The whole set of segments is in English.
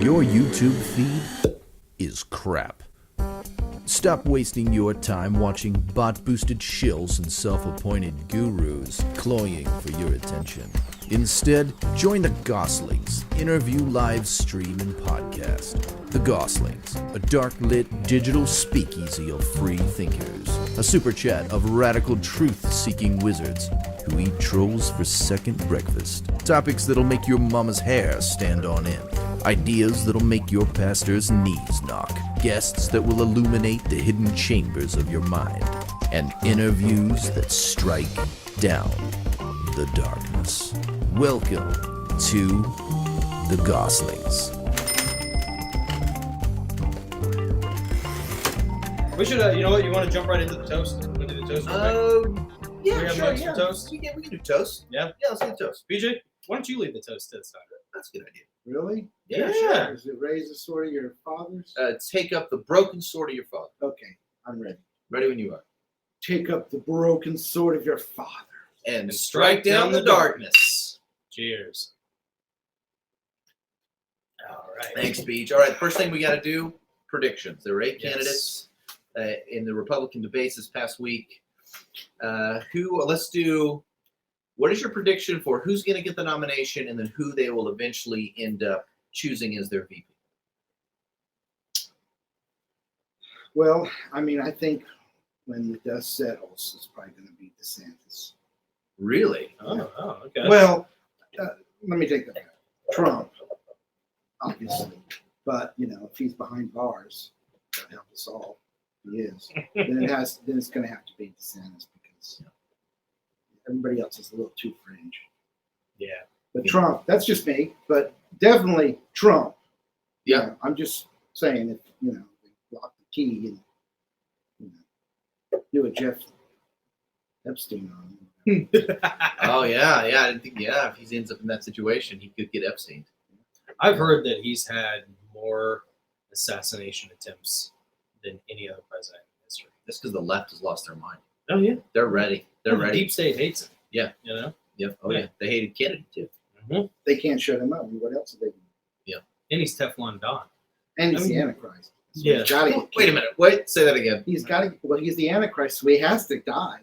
Your YouTube feed is crap. Stop wasting your time watching bot-boosted shills and self-appointed gurus cloying for your attention. Instead, join the Gosslings interview live stream and podcast. The Gosslings, a dark-lit digital speakeasy of free thinkers. A super chat of radical truth-seeking wizards who eat trolls for second breakfast. Topics that'll make your mama's hair stand on end. Ideas that'll make your pastor's knees knock. Guests that will illuminate the hidden chambers of your mind. And interviews that strike down the darkness. Welcome to the Goslings. We should, you know what? You want to jump right into the toast? Want to do the toast? Yeah, sure. Yeah. Toast? We can do toast. Yeah. Yeah, let's do toast. BJ, why don't you lead the toast this time? That's a good idea. Really? Yeah, Yeah. sure. Is it raise the sword of your fathers? Take up the broken sword of your father. Okay, I'm ready. Ready when you are. Take up the broken sword of your father. And strike down the darkness. Cheers. All right. Thanks, Beach. All right, first thing we got to do, predictions. There were 8 Yes. candidates in the Republican debates this past week. Let's do, what is your prediction for who's going to get the nomination and then who they will eventually end up choosing as their VP? Well, I mean, I think when the dust settles, it's probably going to be DeSantis. Really? Oh, okay. Well, let me take that back. Trump, obviously. But, you know, if he's behind bars, that'll help us all. He is. then it's going to have to be DeSantis because everybody else is a little too fringe. Yeah. But Trump, that's just me, but definitely Trump. Yeah. You know, I'm just saying if, you know, they lock the key and, you know, do a Jeff Epstein on him. Oh, yeah. I didn't think, if he ends up in that situation, he could get Epstein. I've heard that he's had more assassination attempts than any other president in history. That's because the left has lost their mind. Oh, yeah. They're ready. They're The ready. deep state hates him. Yeah. You know? Yep. Oh, yeah. They hated Kennedy, too. Mm-hmm. They can't shut him up. What else are they doing? And he's Teflon Don. And he's I mean, the Antichrist. So yeah. he's gotta get Wait a minute. Wait. Say that again. He's got to. Well, he's the Antichrist, so he has to die.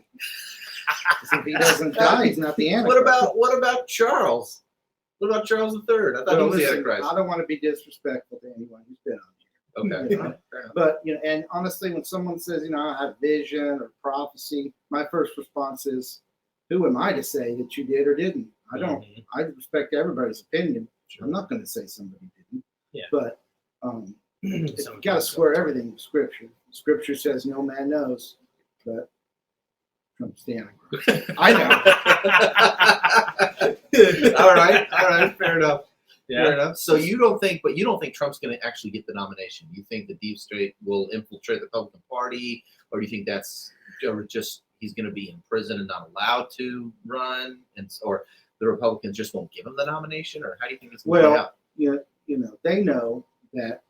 'Cause if he doesn't die, he's not the Antichrist. What about Charles? What about Charles III? I thought he was the Listen, Antichrist. I don't want to be disrespectful to anyone who's been on here. Okay. You know? Fair enough. But, you know, and honestly, when someone says, you know, I have vision or prophecy, my first response is, who am I to say that you did or didn't? I don't. Mhm. I respect everybody's opinion. I'm not going to say somebody didn't. Yeah. But you got to square everything with Scripture. Scripture says no man knows, but Trump's the Antichrist. I know. All right. Fair enough. Yeah. Fair enough. So you don't think Trump's going to actually get the nomination? You think the deep state will infiltrate the Republican Party, or do you think that's just he's going to be in prison and not allowed to run, or the Republicans just won't give him the nomination, or how do you think it's going to play out? You know, they know that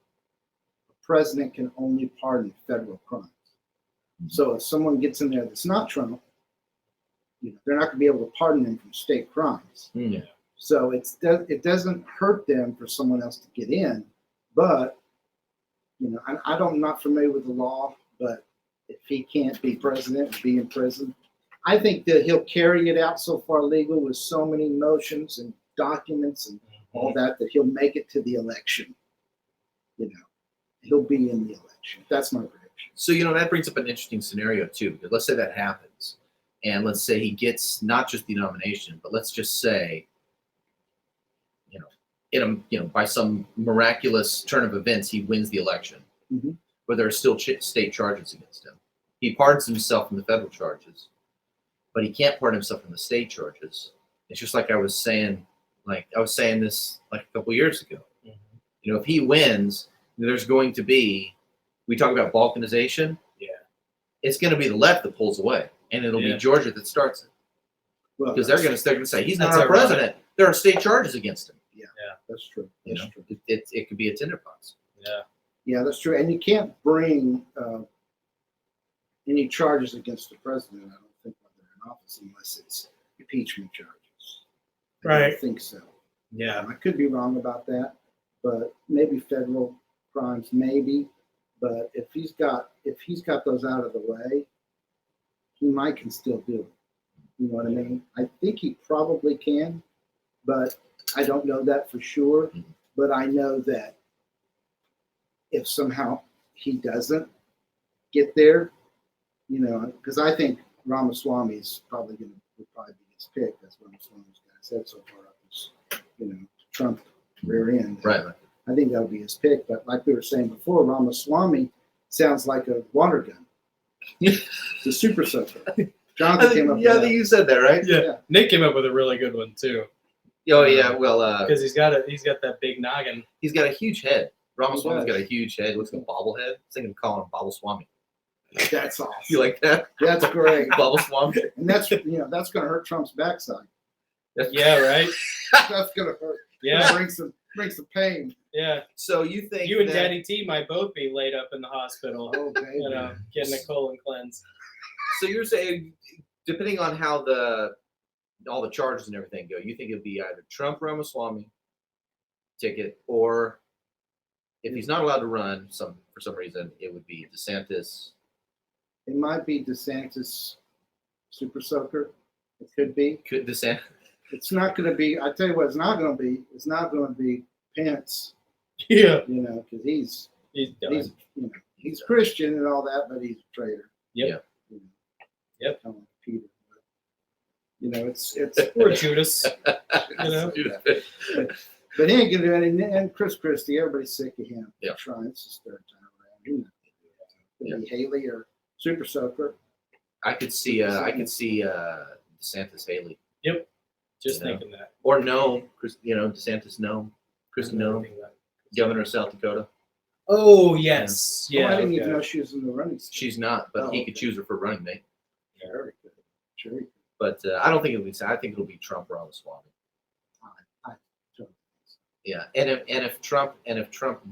a president can only pardon federal crimes. So if someone gets in there that's not Trump, you know, they're not going to be able to pardon them from state crimes. Yeah. So it doesn't hurt them for someone else to get in, but you know, I'm not familiar with the law, but if he can't be president and be in prison, I think that he'll carry it out so far legal with so many motions and documents and all that he'll make it to the election. You know, he'll be in the election. That's my prediction. So, you know, that brings up an interesting scenario, too, because let's say that happens, and let's say he gets not just the nomination, but let's just say, by some miraculous turn of events, he wins the election, but there are still state charges against him. He pardons himself from the federal charges, but he can't pardon himself from the state charges. It's just like I was saying this like a couple years ago. You know, if he wins, there's going to be, we talk about balkanization. Yeah. It's going to be the left that pulls away, and it'll be Georgia that starts it. Well, Because they're going to say he's not That's our president. There are state charges against him. that's true. You That's know, true. it could be a tinderbox. Yeah. Yeah, that's true. And you can't bring any charges against the president, I don't think, while they're in office, unless it's impeachment charges. I don't think so. Yeah. I could be wrong about that, but maybe federal crimes, maybe. But if he's got those out of the way, he might can still do it. You know what I mean? I think he probably can, but I don't know that for sure. But I know that if somehow he doesn't get there, you know, because I think Ramaswamy is probably would probably be his pick. That's what Ramaswamy's kind of said so far up his, you know, Trump rear end. Right. I think that would be his pick. But like we were saying before, Ramaswamy sounds like a water gun. It's a super soaker. Jonathan came up with I that. think you said that, right? Yeah. Nick came up with a really good one too. Oh yeah, well, Because he's got that big noggin. he's got a huge head. Ramaswamy's He does. got a huge head. Looks like a bobblehead. I was thinking of calling him Bobble Swami. That's awesome. You like that? That's great. Bobble Swami. And that's that's going to hurt Trump's backside. Yeah, right. That's going to hurt. Yeah, Bring some pain. yeah. So you think You and that- Daddy T might both be laid up in the hospital. Oh, baby. You know, getting a colon cleanse. So you're saying, depending on how all the charges and everything go, you think it'd be either Trump Ramaswamy ticket, or if he's not allowed to run for some reason, it would be DeSantis. It might be DeSantis super soaker. It could be. Could DeSantis? It's not going to be. I tell you what, it's not going to be. It's not going to be Pence. Yeah, You know, because he's done. he's Christian and all that, but he's a traitor. Yep. You know, Yep. kind of like Peter. But, you know, it's. Or Judas. You know. But he ain't gonna do anything. And Chris Christie, everybody's sick of him. Yeah. Trying. It's his third time around. He's not gonna do it. Could be Haley or Super Soaker. I could see DeSantis Haley Just You know. thinking that. or Nome, DeSantis Nome, Kristi Nome, governor of South Dakota. Oh yes, Oh, yeah. I didn't even okay. know she was in the running. She's not, but Oh, he okay. could choose her for running mate. Sure, he could. Sure, he could. But I don't think it'll be. I think it'll be Trump Ramaswamy. I don't think so. Yeah, and if Trump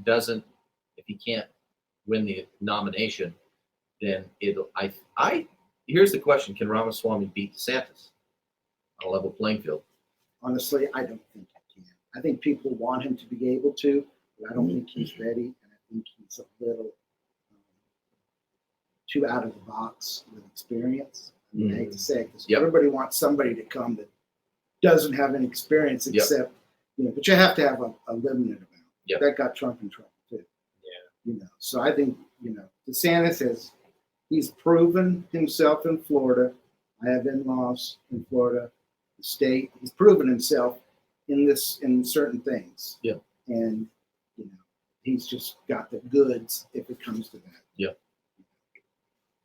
doesn't, if he can't win the nomination, then it'll. Here's the question: can Ramaswamy beat DeSantis on a level playing field? Honestly, I don't think he can. I think people want him to be able to, but I don't think he's ready, and I think he's a little too out of the box with experience. I mean, I hate to say it, because Yep. everybody wants somebody to come that doesn't have any experience Yep. except, but you have to have a limited amount. Yep. That got Trump in trouble too. Yeah. So I think, DeSantis he's proven himself in Florida. I have in-laws in Florida, the state. He's proven himself in certain things. Yeah. And, he's just got the goods if it comes to that.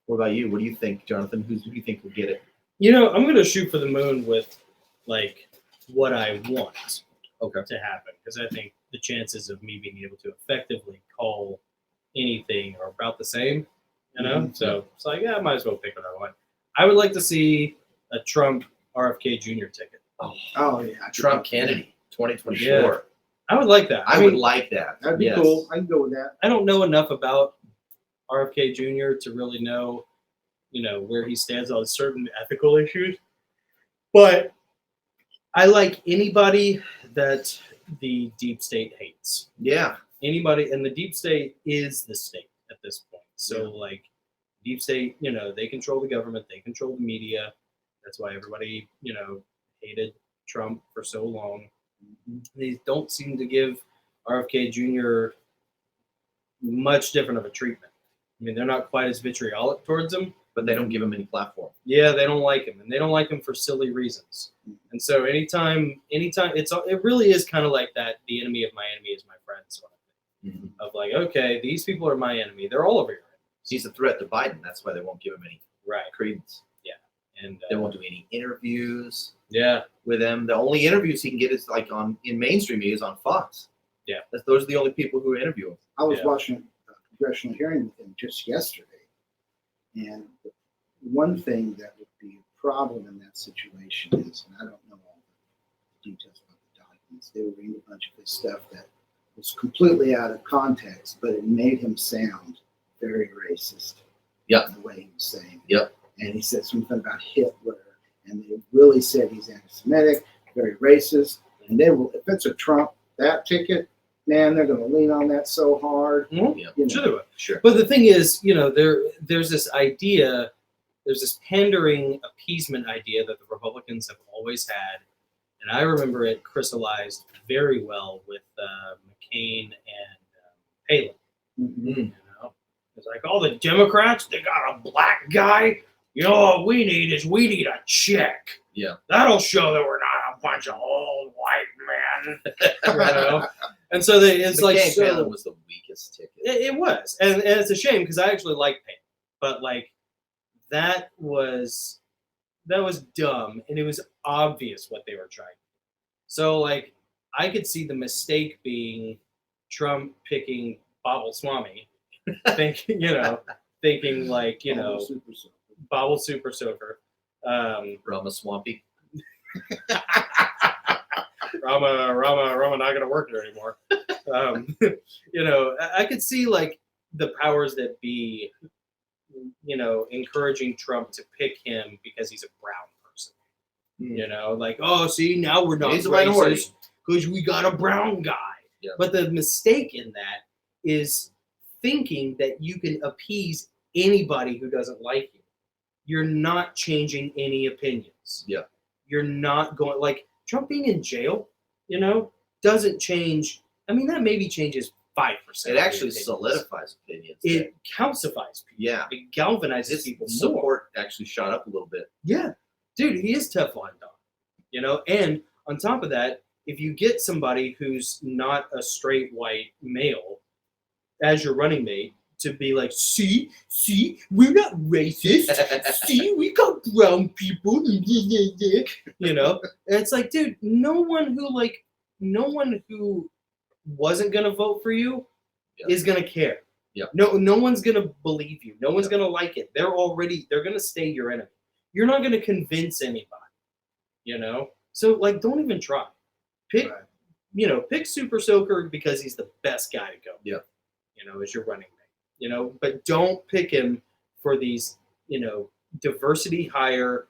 What about you? What do you think, Jonathan? Who do you think will get it? I'm gonna shoot for the moon with like what I want to happen, because I think the chances of me being able to effectively call anything are about the same. Mhm. So it's like, I might as well pick what I want. I would like to see a Trump RFK Jr. ticket. Oh, yeah. Trump Kennedy, 2024. Yeah. I would like that. I would like that. That'd be Yes. cool. I can go with that. I don't know enough about RFK Jr. to really know, where he stands on certain ethical issues. But I like anybody that the deep state hates. Yeah. Anybody, and the deep state is the state at this point. So, deep state, they control the government, they control the media. That's why everybody, hated Trump for so long. They don't seem to give RFK Jr. much different of a treatment. I mean, they're not quite as vitriolic towards him. But they don't give him any platform. Yeah, they don't like him, and they don't like him for silly reasons. And so anytime, it really is kind of like that. The enemy of my enemy is my friend sort of thing. Of like, okay, these people are my enemy. They're all of your enemies. He's a threat to Biden. That's why they won't give him any credence. Yeah, and They won't do any interviews Yeah, with him. The only interviews he can get is like in mainstream media is on Fox. Yeah. Those are the only people who interview him. I was Yeah. watching a congressional hearing with him just yesterday. And the one thing that would be a problem in that situation is, and I don't know all the details about the documents, they were reading a bunch of his stuff that was completely out of context, but it made him sound very racist. Yep. The way he was saying. Yep. And he said something about Hitler, and they really said he's anti-Semitic, very racist. And they will, if it's a Trump, that ticket, man, they're going to lean on that so hard. Mhm. Yeah. You know. Sure they will. Sure. But the thing is, there's this idea, there's this pandering appeasement idea that the Republicans have always had, and I remember it crystallized very well with McCain and Palin. Mhm. It's like all the Democrats, they got a black guy. What we need a check. Yeah. That'll show that we're not a bunch of old white men. And so it's like McCain so. Palin was the weakest ticket. It was, and it's a shame because I actually like Payne, but like that was dumb, and it was obvious what they were trying. So like I could see the mistake being Trump picking Babel Swami, thinking like Super soaker. Babel Super Soaker, Ramaswampy. Rama not gonna work there anymore. I could see like the powers that be, encouraging Trump to pick him because he's a brown person. Like, oh, see, now we're not He's a minority racist because we got a brown guy. Yeah. But the mistake in that is thinking that you can appease anybody who doesn't like you. You're not changing any opinions. Yeah. You're not going like Trump being in jail, doesn't change. I mean, that maybe changes 5%. It actually solidifies opinions. It calcifies people. Yeah. It galvanizes His people more. support actually shot up a little bit. Yeah. Dude, he is Teflon Don. And on top of that, if you get somebody who's not a straight white male as your running mate to be like, see, we're not racist. See, we got brown people. And it's like, dude, no one who wasn't gonna vote for you is gonna care. Yeah. No one's gonna believe you. No one's gonna like it. They're gonna stay your enemy. You're not gonna convince anybody. So like, don't even try. Pick Super Soaker because he's the best guy to go. Yeah. As your running mate. But don't pick him for these, diversity hire,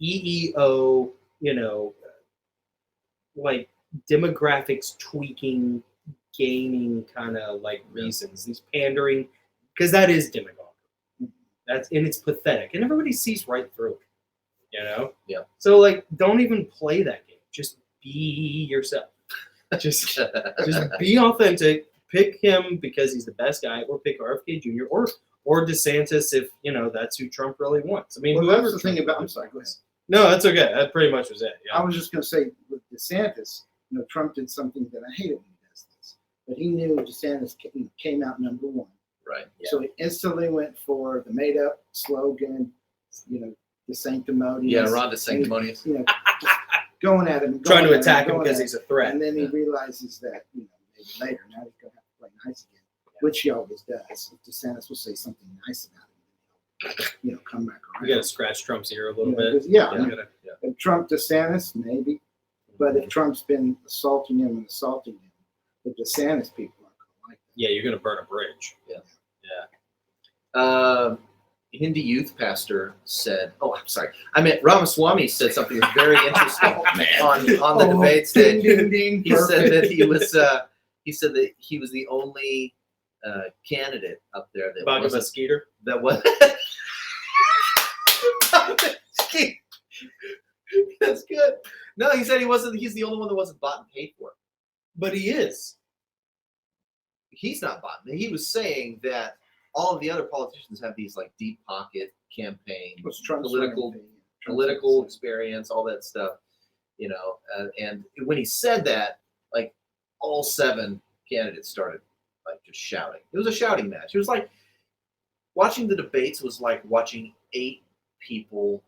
EEO, like demographics tweaking, gaming kind of like reasons. These pandering, because that is demagogue. And it's pathetic, and everybody sees right through it. Yeah. So like, don't even play that game. Just be yourself. just be authentic. Pick him because he's the best guy, or pick RFK Jr. or DeSantis if that's who Trump really wants. I mean, Well, whoever. that's the thing Trump about. I'm wants. sorry. Go ahead. No, that's okay. That pretty much was it. I Yeah. was just going to say with DeSantis, Trump did something that I hated when he does this, but he knew DeSantis came out number one, Right. Yeah. so he instantly went for the made-up slogan, the sanctimonious. Yeah, Ron DeSanctimonious. Just going at him, Trying to going at attack him going because at he's a threat. And then he Yeah. realizes that maybe later now he's going to have to play nice again, which he always does. If DeSantis will say something nice about him, come back around. You got to scratch Trump's ear a little bit. 'cause, yeah, You gotta- if Trump DeSantis, maybe. But if Trump's been assaulting him, the DeSantis people aren't going to like that. Yeah, you're gonna burn a bridge. Hindi youth pastor said, I'm sorry. I meant Ramaswamy said something that was very interesting on the debate stage. Ding, ding, ding, He said perfect. that he was the only candidate up there that Bhagavad wasn't Skeeter. that was That's good. No, he said he's the only one that wasn't bought and paid for. But he is. He's not bought. He was saying that all of the other politicians have these like deep pocket campaign, What's Trump's political running thing? political experience, all that stuff, and when he said that, like all 7 candidates started like just shouting. It was a shouting match. It was like watching the debates was like watching 8 people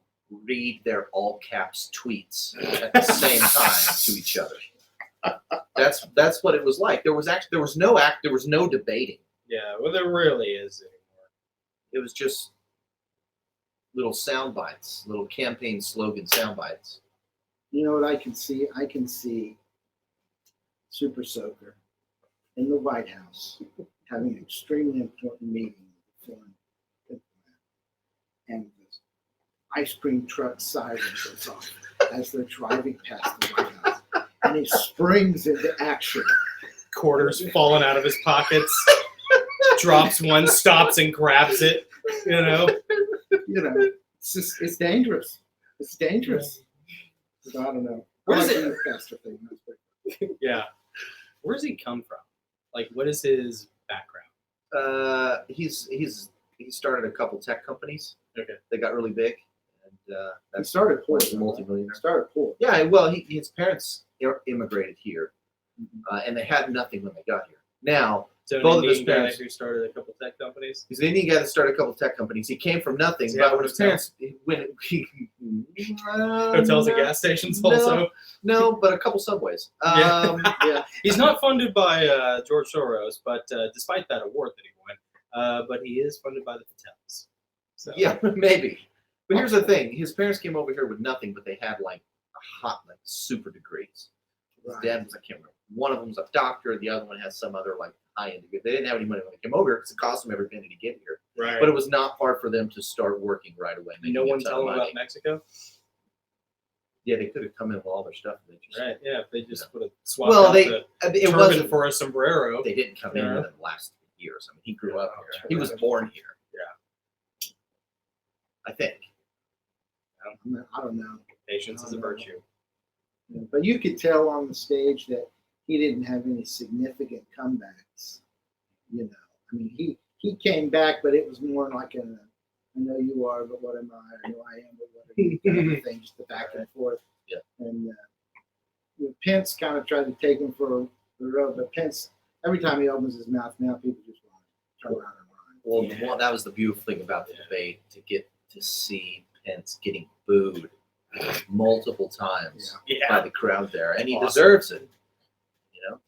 read their all caps tweets at the same time to each other. That's what it was like. There was no debating. Yeah, well, there really is anymore. It was just little sound bites, little campaign slogan sound bites. You know what I can see? I can see Super Soaker in the White House having an extremely important meeting with the foreign diplomat, and the ice cream truck siren goes off as they're driving past the White House, and he springs into action quarters falling out of his pockets. Drops one, stops and grabs it. You know. It's dangerous. It's dangerous. So I don't know. Where I does like it- the pastor thing. That's pretty Yeah. Where does he come from? Like, what is his background? He started a couple tech companies. Okay. They got really big, and He that's started poor. a multimillionaire. Started poor. Yeah, well, his parents immigrated here, and they had nothing when they got here. Now, So an both of his Indian guy parents. who started a couple tech companies. He's an Indian guy that started a couple tech companies. He came from nothing, Does he but have when a his hotel? parents, Hotels and gas stations no. also. No, but a couple subways. Yeah. Yeah. He's not funded by George Soros, but despite that award that he won, but he is funded by the Patels. So Yeah, maybe. But here's the thing: his parents came over here with nothing, but they had like super degrees. His Right. dad was, I can't remember. One of them was a doctor. The other one has some other like high-end degree. They didn't have any money when they came over because it cost them every penny to get here. right. But it was not hard for them to start working right away. no making a one ton tell of him money. about Mexico. Yeah, they could have come in with all their stuff. They just, Right. Yeah. If they just would have swapped Well, out the it turban wasn't. for a sombrero. They didn't come in Yeah. within the last years. I mean, he grew up here. Okay. He was born here. Yeah. I think. I don't know. Patience is a virtue. Yeah, but you could tell on the stage that he didn't have any significant comebacks. I mean, he came back, but it was more like I know you are, but what am I? I know I am, but what are you? Kind of thing, just the back and forth. Yeah. And Pence kind of tried to take him for the road, but Pence, every time he opens his mouth now, people just want to turn around and run. Well, Yeah. that was the beautiful thing about the debate, to get to see Pence getting booed multiple times Yeah. by the crowd there, and he Awesome. deserves it.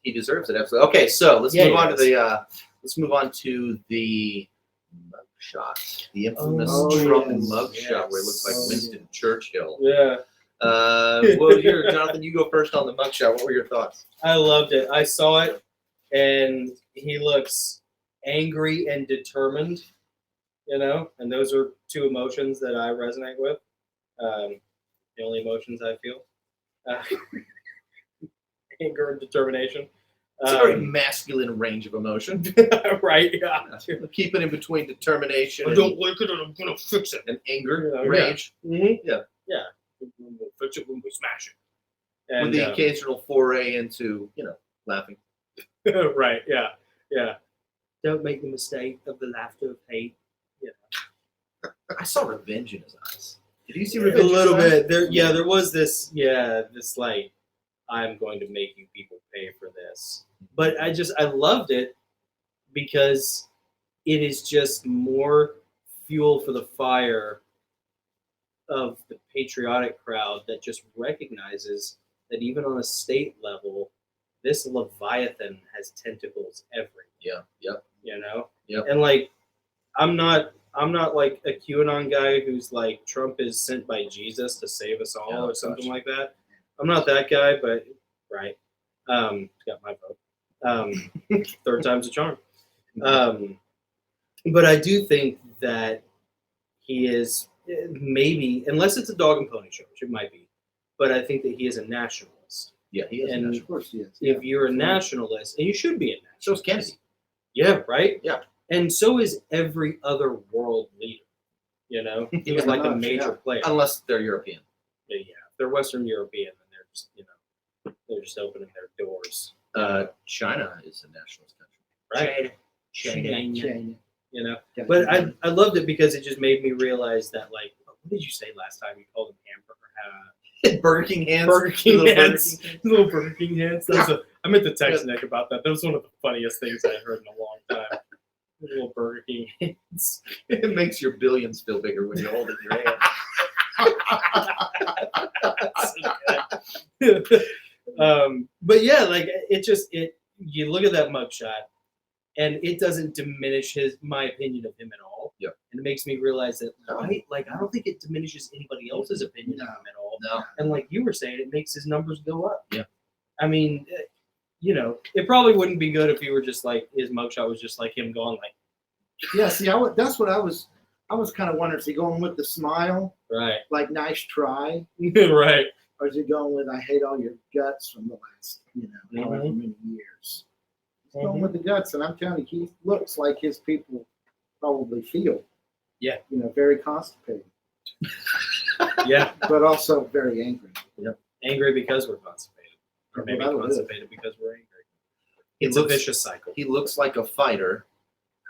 He deserves it absolutely. Okay, so let's Yeah, move he on to does. let's move on to the mugshot, the infamous Oh, Trump yes. mugshot, where it looks like Yes. Winston Churchill. Yeah. Well, here, Jonathan, you go first on the mugshot. What were your thoughts? I loved it. I saw it, and he looks angry and determined, and those are two emotions that I resonate with. The only emotions I feel. Anger and determination. It's a very masculine range of emotion. Right, yeah. Keep it in between determination I don't like it and I'm going to fix it. and anger Yeah. range, Mm-hmm. Yeah. Yeah. We'll fix it when we smash it. And, with the occasional foray into, laughing. right, yeah, yeah. Don't make the mistake of the laughter of hate. I saw revenge in his eyes. Did you see A revenge? in his little eyes? bit. There was this, this like, I'm going to make you people pay for this. But I loved it because it is just more fuel for the fire of the patriotic crowd that just recognizes that even on a state level, this Leviathan has tentacles everywhere. Yeah. Yep. Yep. And like, I'm not like a QAnon guy who's like Trump is sent by Jesus to save us all Yeah, or something gotcha. like that. I'm not that guy, but right. Got my vote. Third time's a charm. But I do think that he is maybe, unless it's a dog and pony show, which it might be, but I think that he is a nationalist. Yeah, he is. And- And Of course he is. If you're a nationalist, and you should be a nationalist. so is Kennedy. Yeah, right? Yeah. And so is every other world leader. He was Yeah, like a much, major yeah. player. Unless they're European. Yeah, if they're Western European, then they're just, they're just opening their doors. China is a nationalist country. Right? China. China. But I loved it because it just made me realize that, like, what did you say last time? You called them hamburger. Burger King hands. Burger King Little Burger hands. King hands. Little Burger King hands. I meant to text Nick about that. That was one of the funniest things I heard in a long time. Little Burger King hands. It makes your billions feel bigger when you hold it in your hand. But yeah, like you look at that mugshot and it doesn't diminish my opinion of him at all. Yep. And it makes me realize that I don't think it diminishes anybody else's opinion of him at all. No. And like you were saying, it makes his numbers go up. Yeah. I mean, it probably wouldn't be good if he were just like his mugshot was just like him going like, Yeah, see, that's what I was kind of wondering. Is he going with the smile, right, like nice try, right. or is he going with I hate all your guts from the last, however Mhm. many years? He's going with the guts, and I'm telling you, he looks like his people probably feel. Yeah. You know, very constipated, Yeah, but also very angry. angry because we're constipated, or maybe Well, that is. constipated because we're angry. He It's a looks- vicious cycle. He looks like a fighter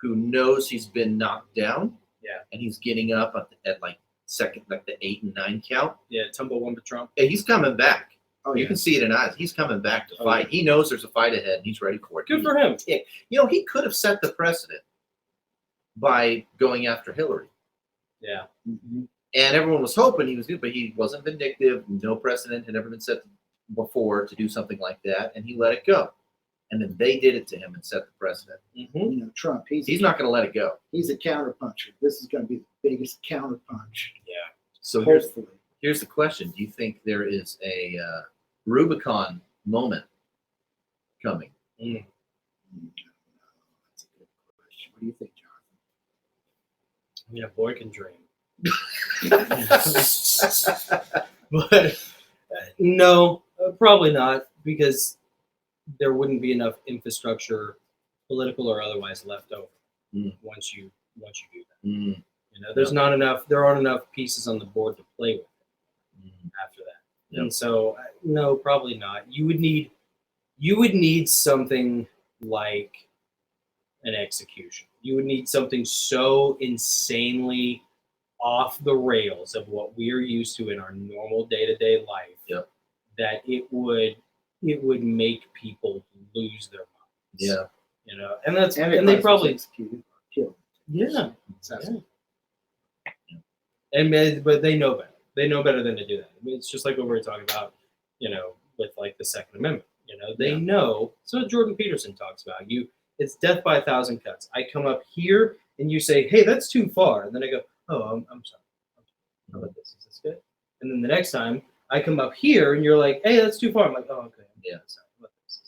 who knows he's been knocked down. Yeah. And he's getting up at like second, like the 8 and 9 count. Yeah, Tumblewumba Trump. And he's coming back. Oh, You yeah. can see it in eyes. He's coming back to Oh, fight. He knows there's a fight ahead, and he's ready for it. Good for him. You know, he could have set the precedent by going after Hillary. Yeah. Mhm. And everyone was hoping he was good, but he wasn't vindictive. No precedent had ever been set before to do something like that, and he let it go. And then they did it to him and set the precedent. Mm-hmm. You know, Trump, He's not going to let it go. he's a counterpuncher. This is going to be the biggest counterpunch, Yeah. So hopefully. here's the question: do you think there is a Rubicon moment coming? Mm. That's a good question. What do you think, Jonathan? Yeah, boy can dream. But no, probably not, because there wouldn't be enough infrastructure, political or otherwise, left over Mm. once you do that. Mm, You know, there's not enough. There aren't enough pieces on the board to play with mm. after that. Yep. And so, no, probably not. You would need something like an execution. You would need something so insanely off the rails of what we're used to in our normal day-to-day life. Yep. That it would make people lose their minds. Yeah. You know, and that's And and they probably executed or killed. yeah. Assassin. But they know better. They know better than to do that. I mean, it's just like what we were talking about, you know, with like the Second Amendment. You know, they Yeah. know. So what Jordan Peterson talks about. It's death by 1,000 cuts. I come up here and you say, "Hey, that's too far," and then I go, "Oh, I'm sorry. How about this? Is this good?" And then the next time I come up here and you're like, "Hey, that's too far." I'm like, "Oh, okay. Yeah. Sorry. How about this?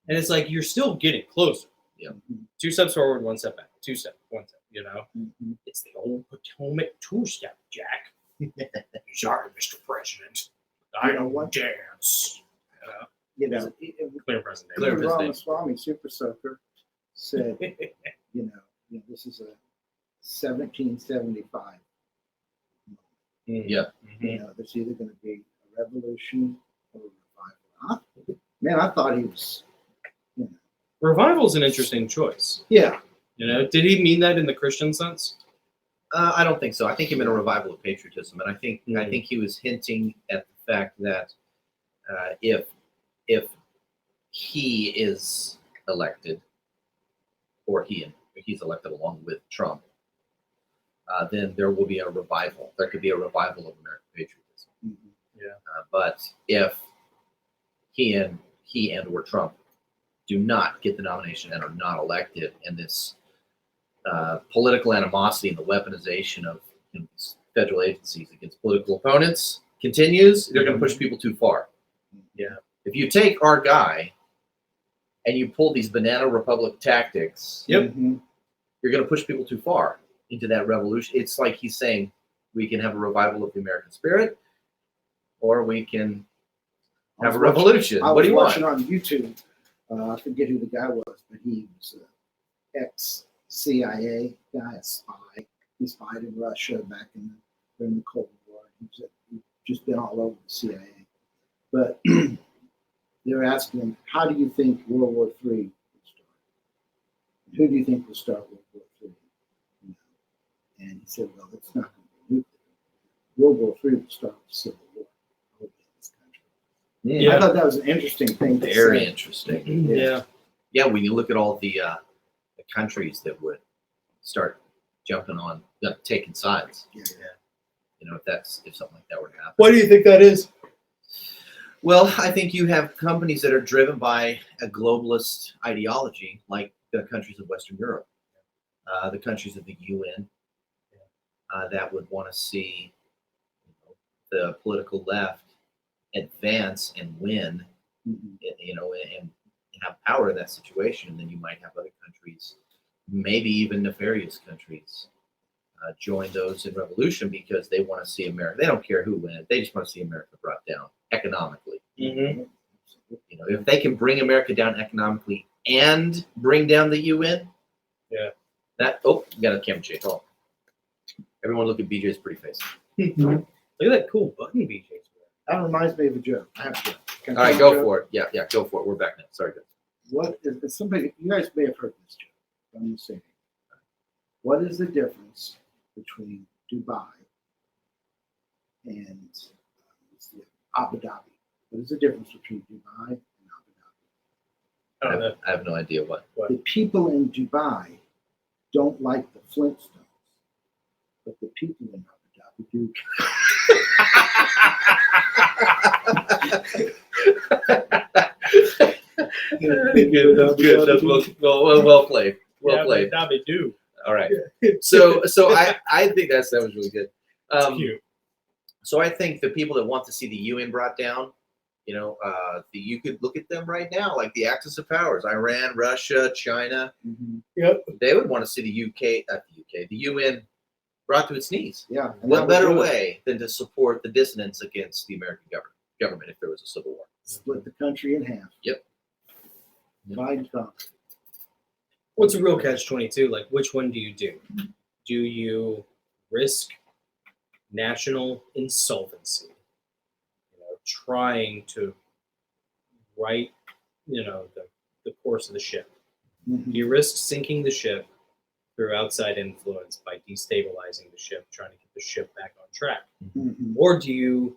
And it's like you're still getting closer. Yeah. 2 steps forward, 1 step back. 2 steps, 1 step. You know. Mhm. It's the old Potomac 2-step, Jack. Sorry, Mr. President. I don't want dance. You know, Clear president. Clear even president. Ramaswamy, Super Soaker, said, you know, this is a 1775. Yeah. You know, there's either going to be a revolution or a revival. Man, I thought he was, you know, Revival's an interesting choice. yeah. You know, did he mean that in the Christian sense? I don't think so. I think he meant a revival of patriotism, and I think Mm. he was hinting at the fact that if he is elected, or he's elected along with Trump, then there will be a revival. There could be a revival of American patriotism. Mhm. But if he and or Trump do not get the nomination and are not elected, and this political animosity and the weaponization of these federal agencies against political opponents continues, they're going to push people too far. Yeah. If you take our guy and you pull these banana republic tactics, Yep. Mhm. you're going to push people too far into that revolution. It's like he's saying we can have a revival of the American spirit, or we can have a revolution. I What was do you want? watching on YouTube. I forget who the guy was, but he was an ex-CIA guy, a spy. He spied in Russia back during the Cold War. He'd just been all over the CIA. But they were asking him, "How do you think World War III will start? Who do you think will start World War III?" You know? And he said, "Well, it's not going to be nuclear. World War III will start with civil war in this country." Yeah. I thought that was an interesting thing to Very say. interesting. Yeah. Yeah, when you look at all the countries that would start jumping on, taking sides, Yeah. you know, if something like that were to happen. Why do you think that is? Well, I think you have companies that are driven by a globalist ideology, like the countries of Western Europe, the countries of the UN, that would want to see the political left advance and win, Mhm. you know, and have power in that situation. And then you might have other countries, maybe even nefarious countries, join those in revolution because they want to see America. They don't care who wins. They just want to see America brought down economically. Mm-hmm. You know, if they can bring America down economically and bring down the UN, Yeah. That you got a camera change. Hold on. Everyone look at BJ's pretty face. Look at that cool button BJ's wearing. That reminds me of a joke. I have a joke. Can I All right, tell a go joke? for it. Yeah, go for it. We're back now. Sorry, guys. What is somebody? You guys may have heard this joke. I'm going to say it. What is the difference between Dubai and Abu Dhabi? What is the difference between Dubai and Abu Dhabi? I don't know. I have no idea what. The people in Dubai don't like the Flintstones, but the people in Abu Dhabi do. Good. That's well played. Well played. Dhabi do. All right. So I think that was really good. It's cute. So I think the people that want to see the UN brought down, you could look at them right now, like the axis of powers: Iran, Russia, China. Mm-hmm. Yep. They would want to see the UN brought to its knees. Yeah. and What that better would way than to support the dissidents against the American government if there was a civil war? split the country in half. Yep. Divide and conquer. What's a real catch-22? Like, which one do you do? Do you risk national insolvency, trying to right, the course of the ship? Mhm. Do you risk sinking the ship through outside influence by destabilizing the ship, trying to get the ship back on track? Mhm. Or do you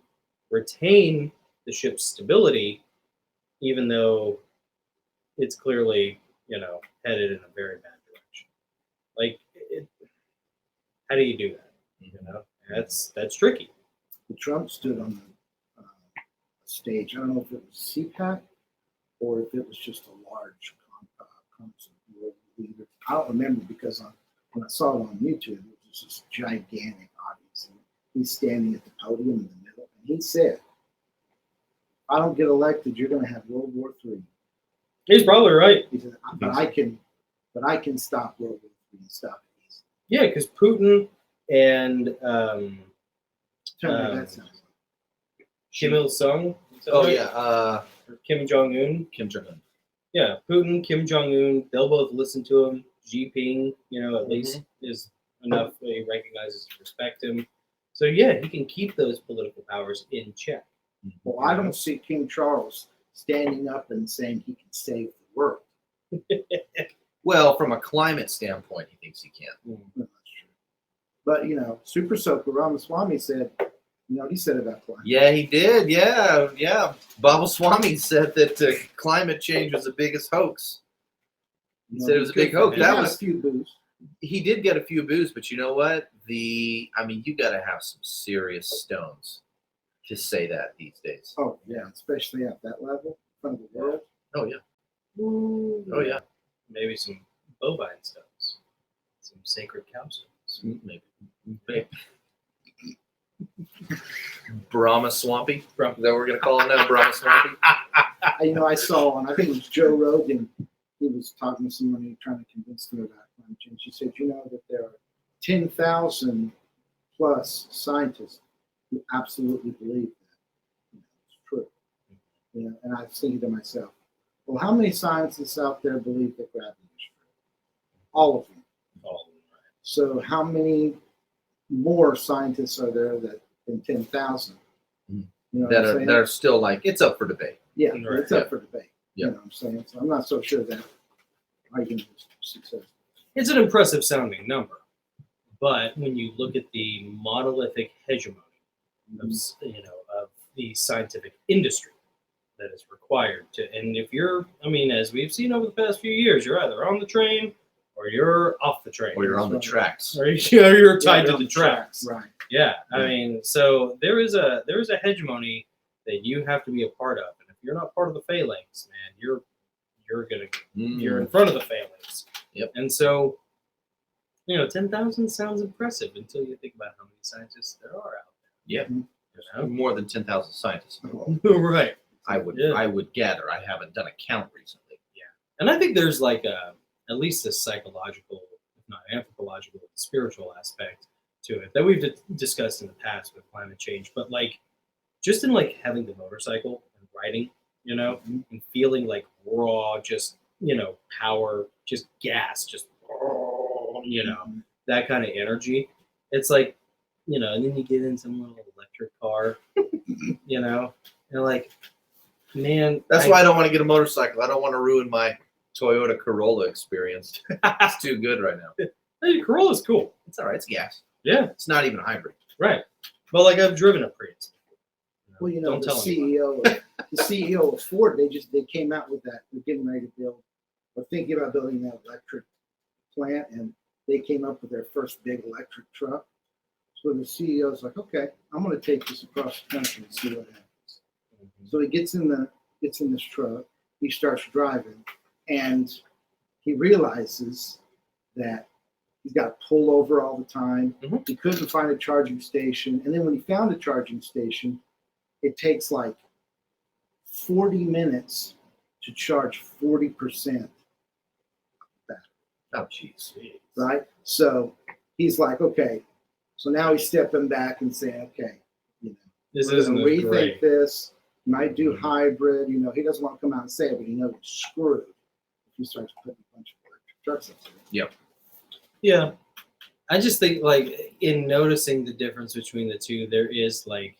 retain the ship's stability, even though it's clearly, headed in a very bad direction? Like, how do you do that? That's tricky. Trump stood on the stage. I don't know if it was CPAC or if it was just a large concert world leader. I don't remember because when I saw it on YouTube, it was this gigantic audience. And he's standing at the podium in the middle, and he said, "If I don't get elected, you're going to have World War III." He's probably right. He said, "But I can stop World War III and stop it easily." Yeah, because Putin and Tell me what that sounds like. Kim Il Sung. Oh yeah, Or Kim Jong Un. Kim Jong Un. Yeah, Putin, Kim Jong Un. They'll both listen to him. Xi Jinping, at least is enough that he recognizes and respect him. So yeah, he can keep those political powers in check. Well, I don't see King Charles standing up and saying he can save the world. Well, from a climate standpoint, he thinks he can. No, that's true. But Super Soaker Ramaswamy said, he said about climate. Yeah, he did. Yeah. Baba Swami said that climate change was the biggest hoax. He said it was a big hoax. He That got was a few boos. He did get a few boos, but you know what? You got to have some serious stones to say that these days. Oh yeah, especially at that level in front of the world. Oh yeah. Ooh, Oh yeah. Maybe some bovine stones, some sacred cow stones. Maybe. Brahma Swampy. Is that what we're gonna call him now? Brahma Swampy. I saw on, I think it was Joe Rogan. He was talking to somebody trying to convince them about climate change. He said, that there are 10,000 plus scientists who absolutely believe that it's true. And I was thinking to myself, well, how many scientists out there believe that gravity is true? All of them. All of them, right. So how many more scientists are there than 10,000? That are still like, it's up for debate. Yeah, Right. it's up for debate. Yeah. You know what I'm saying? So I'm not so sure that argument is successful. It's an impressive sounding number, but when you look at the monolithic hegemony of the scientific industry that is required and if you're, as we've seen over the past few years, you're either on the train or you're off the train, Or you're on the tracks. or you're tied to on the tracks. Right. Yeah, so there is a hegemony that you have to be a part of, and if you're not part of the phalanx, man, you're in front of the phalanx. Yep. And so, 10,000 sounds impressive until you think about how many scientists there are out Yeah. there. More than 10,000 scientists. Right. I would gather. I haven't done a count recently. And I think there's at least a psychological, if not anthropological, spiritual aspect to it that we've discussed in the past with climate change. But just in having the motorcycle and riding you know, and feeling like raw, just, you know, power, just gas, just, you know, that kind of energy. It's like, you know, and then you get in some little electric car, you know, and like, man. That's why I don't want to get a motorcycle. I don't want to ruin my Toyota Corolla experience. It's too good right now. Hey, Corolla's cool. It's all right. It's gas. Yeah, It's not even a hybrid. right. But like I've driven a Prius. Well, you know, Don't the tell anyone. CEO of Ford, they came out with that. They're getting ready to build, or thinking about building that electric plant, and they came up with their first big electric truck. So the CEO's like, okay, I'm going to take this across the country and see what happens. So he gets in this truck, he starts driving, and he realizes that he's got to pull over all the time. Mhm. He couldn't find a charging station, and then when he found a charging station, it takes like 40 minutes to charge 40%, Oh, jeez. right? So he's like, okay. So now he's stepping back and saying, okay, you know, This we're isn't gonna rethink great. this. Might do hybrid. You know, he doesn't want to come out and say it, but he knows he's screwed if he starts putting a bunch of electric trucks up there. Yeah. I just think like in noticing the difference between the two, there is an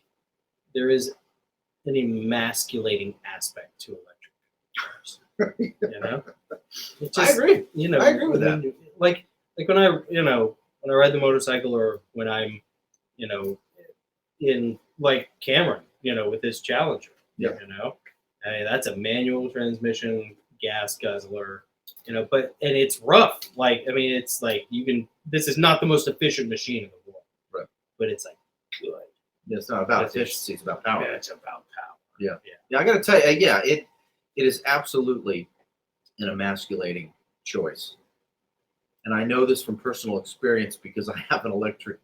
emasculating aspect to electric cars. You know? It I agree. You know, I agree with when you- like when I ride the motorcycle, or when I'm, you know, in like Cameron, you know, with this Challenger. Yeah. You know, I mean, that's a manual transmission, gas guzzler, you know, and it's rough. Like, I mean, it's like this is not the most efficient machine in the world. Right. But it's like good. It's not about It's- efficiency. It's about power. Yeah, it's about power. Yeah, I got to tell you, yeah, it is absolutely an emasculating choice, and I know this from personal experience because I have an electric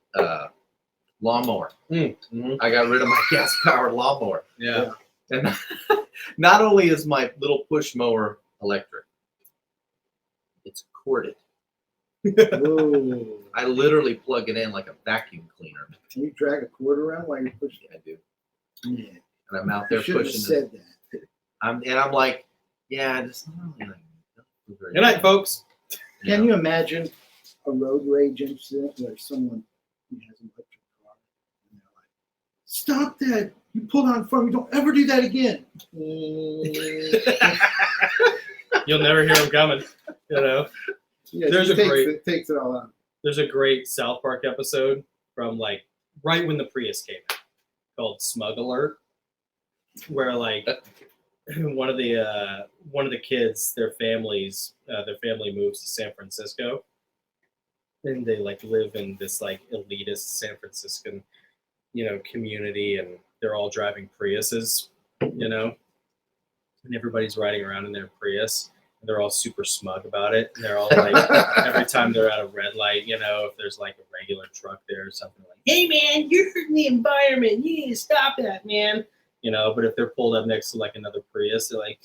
lawnmower. Mm-hmm. I got rid of my gas-powered lawnmower, Yeah. and not only is my little push mower electric, it's corded. Whoa. I literally plug it in like a vacuum cleaner. Can you drag a cord around while you're pushing? I do, Yeah. and I'm out You there shouldn't have pushing. said that. I'm like, yeah, it's not really like. Good night, folks. Can you imagine a road rage incident where someone who has an electric car and they're like, "Stop that! You pulled out in front of me! Don't ever do that again!" You'll never hear them coming. You know. Yeah, There's it takes it all out. There's a great South Park episode from like right when the Prius came out called Smug Alert, where like one of the kids, their family moves to San Francisco, and they like live in this like elitist San Franciscan, you know, community, and they're all driving Priuses, you know, and everybody's riding around in their Prius. They're all super smug about it. And they're all like, every time they're at a red light, you know, if there's like a regular truck there or something, like, "Hey man, you're hurting the environment. You need to stop that, man." You know, but if they're pulled up next to like another Prius, they're like,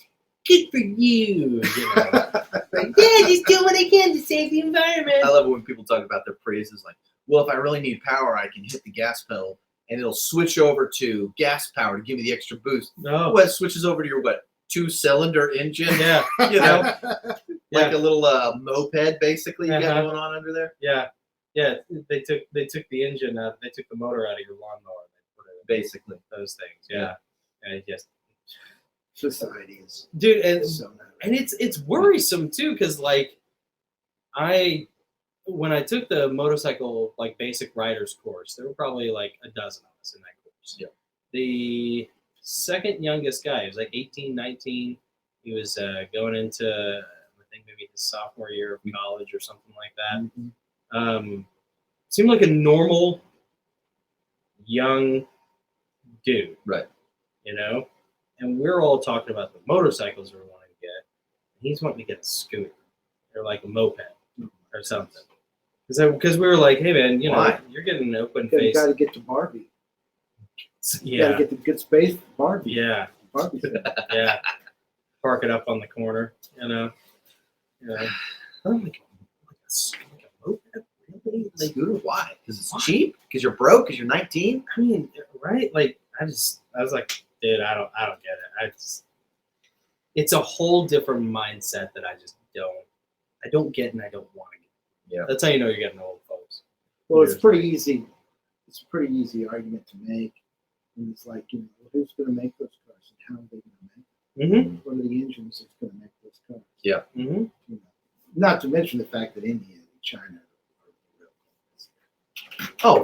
"Good for you." You know, like, "Yeah, just do what I can to save the environment." I love it when people talk about their Priuses like, well, if I really need power, I can hit the gas pedal and it'll switch over to gas power to give me the extra boost. No. Well, it switches over to your 2-cylinder engine, Yeah. you know, Yeah. like a little moped basically you got Uh-huh. going on under there. Yeah. Yeah. They took the engine out. They took the motor out of your lawnmower. They put it in Basically. those things. Yeah. And it just, Society is dude, and so not and it's worrisome too, because like when I took the motorcycle like basic riders course, there were probably like a dozen of us in that course. Yeah. The second youngest guy, he was like 18, 19. He was going into, I think, maybe his sophomore year of college or something like that. Seemed like a normal young dude. Right. You know? And we're all talking about the motorcycles we were wanting to get. And he's wanting to get a scooter or like a moped or something. Because we were like, hey man, you know, Why? you're getting an open You face. got to get to Barbie. You got Yeah. to get the good space for Barbie. Yeah. Barbie. Yeah. Park it up on the corner, you know. Yeah. I'm like a moped? Really? Like, Scooter? Why? Because Why? it's cheap? Because you're broke? Because you're 19? I mean, right? Like, I was like, dude, I don't get it. it's a whole different mindset that I don't get and I don't want to get. Yeah. That's how you know you're getting old, folks. Well, it's pretty easy. It's a pretty easy argument to make. And it's like, who's going to make those cars and how are they going to make them? Mm-hmm. What are the engines that's going to make those cars? Yeah. Mm-hmm. Not to mention the fact that India and China Oh,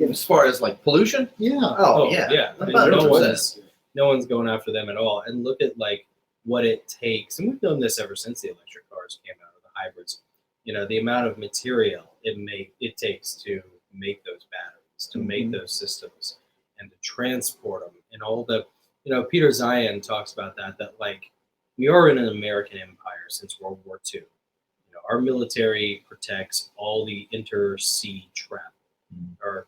as far as like pollution? yeah. Oh, yeah. I mean, 100%. no one's going after them at all. And look at like what it takes, and we've done this ever since the electric cars came out, or the hybrids. The amount of material it takes to make those batteries, to make those systems, and to transport them, and all the, Peter Zion talks about that like we are in an American empire since World War II. Our military protects all the intersea travel or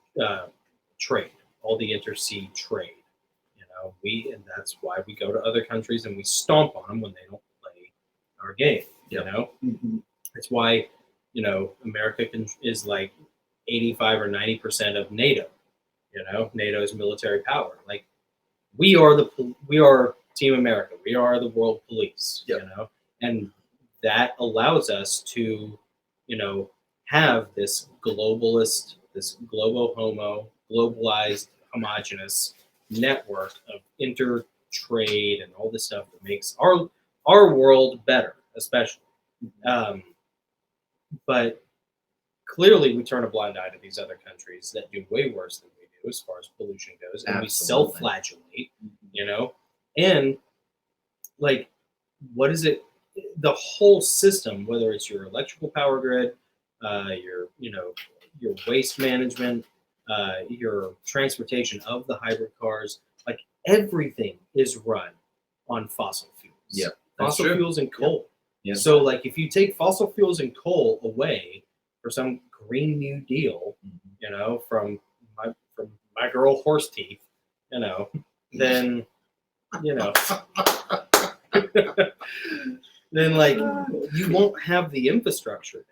trade, all the intersea trade. And that's why we go to other countries and we stomp on them when they don't play our game. It's why America is like 85 or 90% of NATO. NATO's military power. Like we are Team America. We are the world police. And that allows us to, have this globalist, this globalized, homogenous network of intertrade and all this stuff that makes our world better, especially. But clearly we turn a blind eye to these other countries that do way worse than we do as far as pollution goes, and we self-flagellate, and like, what is it? The whole system, whether it's your electrical power grid, your waste management, your transportation of the hybrid cars, like everything is run on fossil fuels. Yeah, fossil fuels and coal. Yeah. So like if you take fossil fuels and coal away for some Green New Deal, from my girl horse teeth, then then like you won't have the infrastructure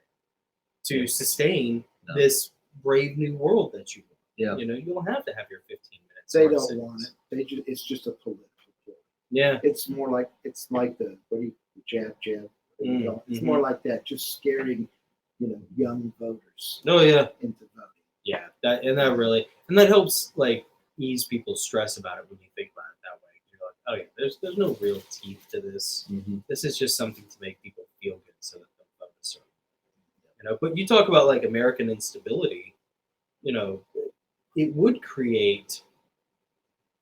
to sustain this brave new world that you want. Yeah. You'll have to have your 15 minutes. They don't want it. It's just a political tool. Yeah. It's more like the jab. It's more like that, just scaring, young voters Oh yeah. into voting. Yeah. That helps like ease people's stress about it when you think about it that way. You're like, oh yeah, there's no real teeth to this. This is just something to make people feel good so that they'll vote a certain way. But you talk about like American instability, it would create,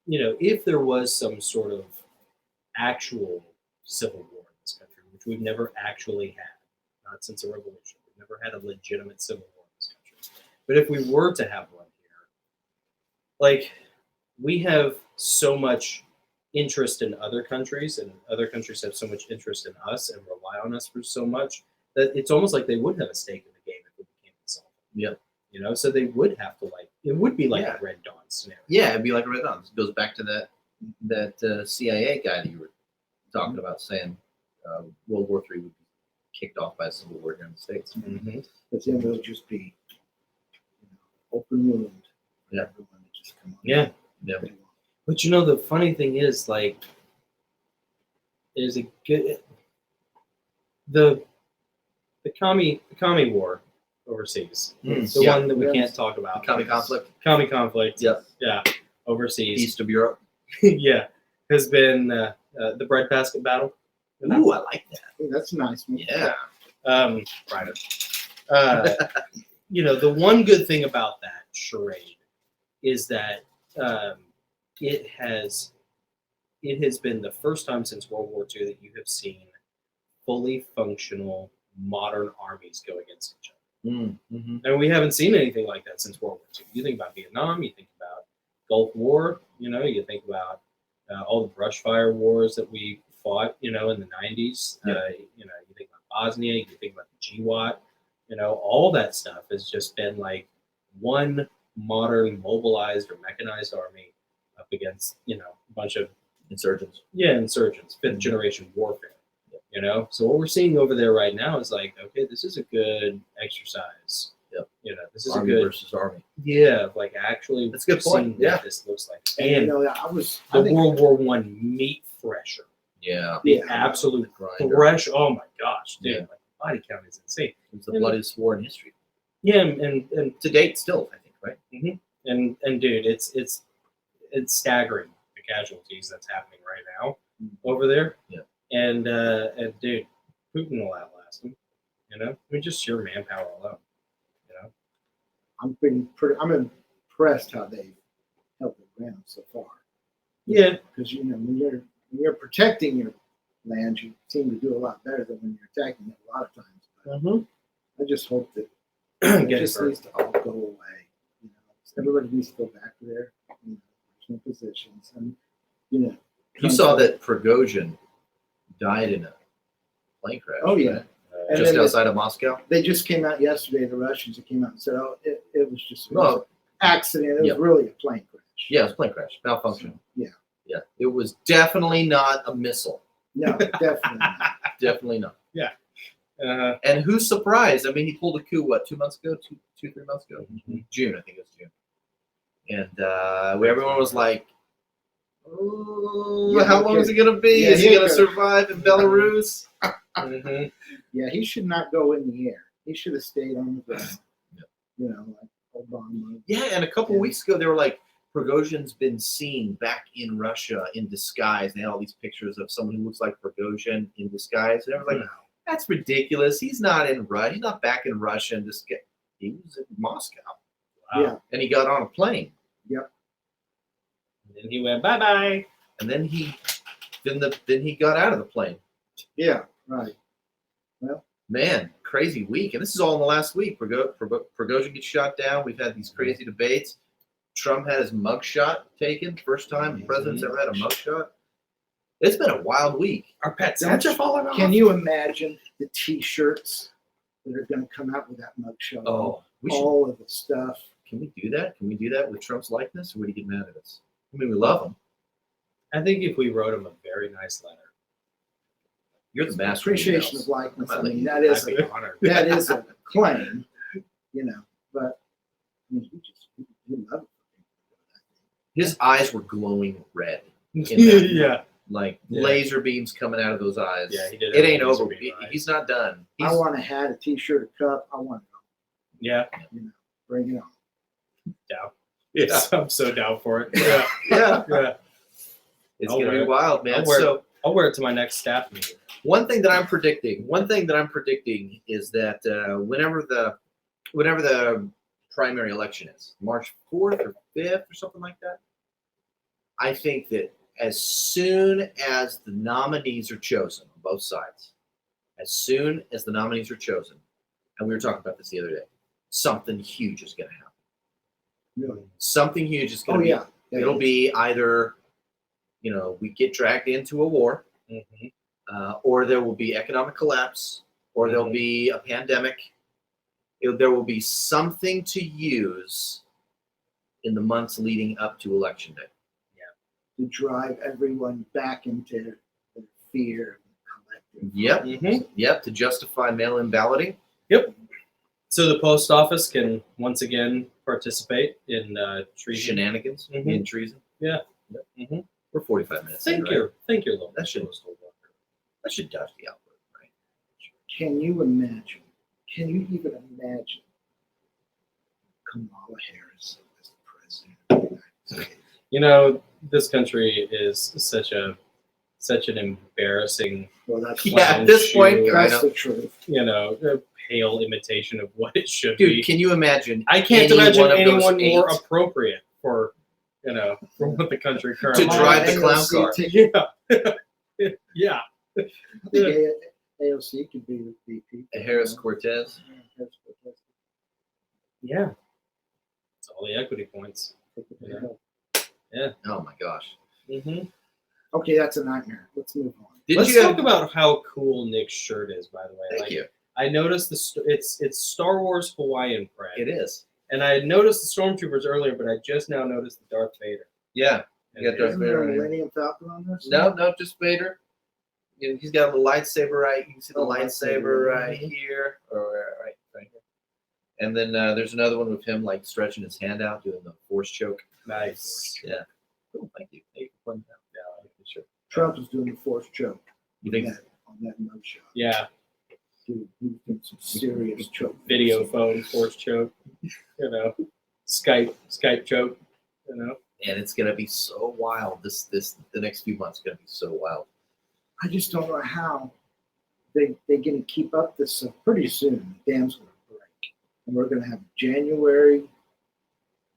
if there was some sort of actual civil war in this country, which we've never actually had, not since a revolution. We've never had a legitimate civil war in this country. But if we were to have one here, like we have so much interest in other countries, and other countries have so much interest in us and rely on us for so much, that it's almost like they would have a stake in the game if it became itself. Yeah. So they would have to it would be like a Red Dawn scenario. Yeah, it'd be like a Red Dawn. It goes back to that CIA guy that you were talking about, saying World War III would be kicked off by a civil war here in the States. But then it'll just be open wound. Yeah. Everyone to just come on. Yeah. Yeah. But the funny thing is, like, there's a good the commie war overseas. The one that we can't talk about. Commie conflict. Commie conflict. Yep. Yeah. Overseas. East of Europe. Yeah. Has been the breadbasket battle. Ooh, I like that. Hey, that's a nice one. Yeah. Right. The one good thing about that charade is that it has been the first time since World War II that you have seen fully functional modern armies go against each other. And we haven't seen anything like that since World War II. You think about Vietnam, you think about Gulf War, you think about all the brush fire wars that we fought, in the 90s. You think about Bosnia, you think about the GWAT, all that stuff has just been like one modern mobilized or mechanized army up against, a bunch of Insurgents. Yeah, insurgents, fifth generation warfare. So what we're seeing over there right now is like, okay, this is a good exercise. Yep. This is Army a good versus army. Yeah, like actually, that's a good point. Yeah, this looks like, And the I think World War I meat thresher. Yeah. The Yeah. absolute Grinder. fresh. Oh my gosh, dude! Yeah. Like, body count is insane. It was the bloodiest war in history. Yeah, and To date, still, I think, right? and dude, it's staggering the casualties that's happening right now over there. Yeah. And dude, Putin will outlast him. You know, I mean, just sheer manpower alone. You know. I'm impressed how they held the ground so far. Yeah. Because when you're protecting your land, you seem to do a lot better than when you're attacking it a lot of times. But I just hope that it just needs to all go away. Everybody needs to go back to their original positions, and You saw that Prigozhin died in a plane crash. Oh, yeah. right? And Just then outside of Moscow. they just came out yesterday. The Russians that came out and said, "Oh, it was just an Oh, accident. It was yeah. really a plane crash." yeah, it was a plane crash, malfunction. Yeah. Yeah, it was definitely not a missile. No, definitely not. Definitely not. Uh, And who's surprised? I mean, he pulled a coup, what, 2 months ago? 3 months ago? June, I think it was June. And where everyone was like, oh, Yeah, how long is it going to be? Yeah, is he he going to could- survive in Belarus? Yeah, he should not go in the air. He should have stayed on the ground. Yeah. Like Obama. Yeah, and a couple weeks ago, they were like, Prigozhin's been seen back in Russia in disguise. They had all these pictures of someone who looks like Prigozhin in disguise. And I was like, that's ridiculous. He's not in Russia. He's not back in Russia. And he was in Moscow. wow. Yeah. And he got on a plane. And then he went bye bye. And then he got out of the plane. Yeah, right. Man, crazy week. And this is all in the last week. Prigozhin gets shot down. We've had these crazy debates. Trump had his mugshot taken. First time the president's ever had a mugshot. It's been a wild week. Our pet Don't sandwich falling off. Can you imagine the T-shirts that are going to come out with that mugshot? Oh, we should. All of the stuff. Can we do that? Can we do that with Trump's likeness? Or would he get mad at us? I mean, we love him. I think if we wrote him a very nice letter, You're the master. Appreciation emails. of likeness. I I might mean, let that I'd is be honored. that is a claim, But I mean, we love it. His eyes were glowing red. Yeah. Like Yeah. laser beams coming out of those eyes. Yeah, he did It have ain't laser over. beam eyes. He's not done. I He's, want a hat, a T-shirt, a cup. I want Yeah. it. Bring it on. Down. Yes, I'm so down for it. Yeah. yeah, Yeah. it's I'll gonna wear be it. wild, man. I'll wear it. So I'll wear it to my next staff meeting. one thing that I'm predicting is that whenever the primary election is, March 4th or 5th or something like that, I think that as soon as the nominees are chosen on both sides, and we were talking about this the other day, something huge is going to happen. Really? Something huge is going Oh to yeah. It'll be either, we get dragged into a war, or there will be economic collapse, or there'll be a pandemic. There will be something to use in the months leading up to election day. to drive everyone back into the fear and collective. Yep. Mhm. Yep. To justify mail-in balloting. So the post office can once again participate in treason. Shenanigans Mhm. in treason. Yeah. Yep. Mhm. We're 45 minutes. in, Thank right? you. Thank you, Lord. That should dodge the output, right? Can you imagine? Can you even imagine Kamala Harris as the president of the United States? This country is such an embarrassing, Well, that's Yeah, at this point, I that's know. the truth. a pale imitation of what it should Dude, be. can you imagine? I can't any imagine one of those anyone more 8 appropriate for what the country currently To drive the clown AOC car. ticket. Yeah. Yeah. I think AOC could be the VP. Harris Cortez. Harris Cortez. Yeah. It's all the equity points. Yeah. Oh my gosh. Mm-hmm. Okay, that's a nightmare. Let's move on. Let's talk about how cool Nick's shirt is, by the way. Thank you. I noticed it's Star Wars Hawaiian print. It is. And I had noticed the Stormtroopers earlier, but I just now noticed the Darth Vader. Yeah. And You got Darth Isn't there a Vader. Millennium Falcon on this? No, just Vader. He's got a little lightsaber right. You can see the Oh, lightsaber lightsaber. right here, or right here. And then there's another one with him like stretching his hand out, doing the force choke. Nice. Yeah. Cool. Thank you. Thank you for pointing that out. Yeah, I like the shirt. Trump is doing the forced choke. You think? On that mugshot. Yeah, Dude, he's doing some serious choke. video phone force choke. You know, Skype choke. You know. And it's gonna be so wild. The next few months gonna be so wild. I just don't know how they're going to keep up this stuff. Pretty soon. The dam's going to break, and we're going to have January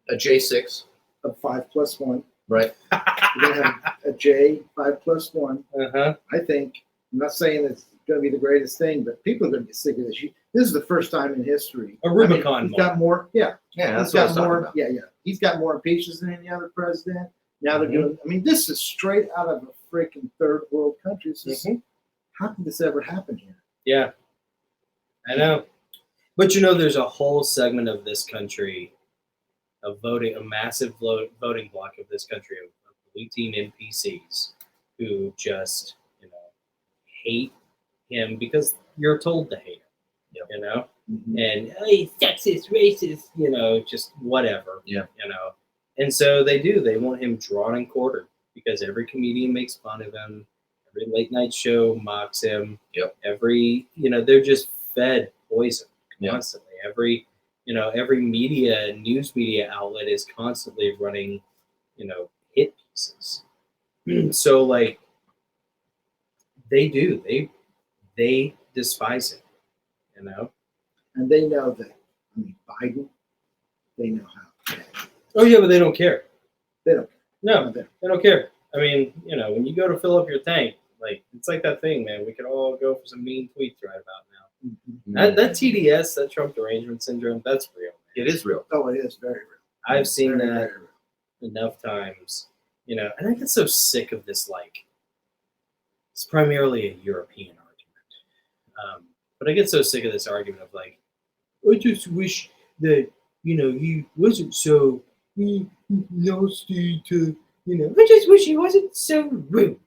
A J6, of 5+1. right? We're going to have a J 5+1. Uh-huh. I think. I'm not saying it's going to be the greatest thing, but people are going to get sick of this. This is the first time in history. A Rubicon he's got more. Yeah, Yeah, that's he's what I got was talking more. about. Yeah. He's got more impeachments than any other president. Now they're doing. I mean, this is straight out of a freaking third world country. This is, how could this ever happen here? Yeah, I know. But you know, there's a whole segment of this country, a massive voting bloc of this country of blue team NPCs who just, hate him because you're told to hate him, and he's sexist, racist, just whatever, And so they want him drawn and quartered because every comedian makes fun of him. Every late night show mocks him. Yep. Every, they're just fed poison Yep. constantly. Every news media outlet is constantly running, hit pieces. So like they despise him, And they know that. I mean, Biden. They know how. Oh yeah, but they don't care. They don't care. No, they don't care. I mean, when you go to fill up your tank, like it's like that thing, man. We could all go for some mean tweets right about now. Mm-hmm. That TDS, that Trump derangement syndrome, that's real. It is real. Oh, it is very real. I've seen Very, that very real. enough times, and I get so sick of this. Like, it's primarily a European argument, but I get so sick of this argument of like, I just wish that he wasn't so nasty to I just wish he wasn't so rude.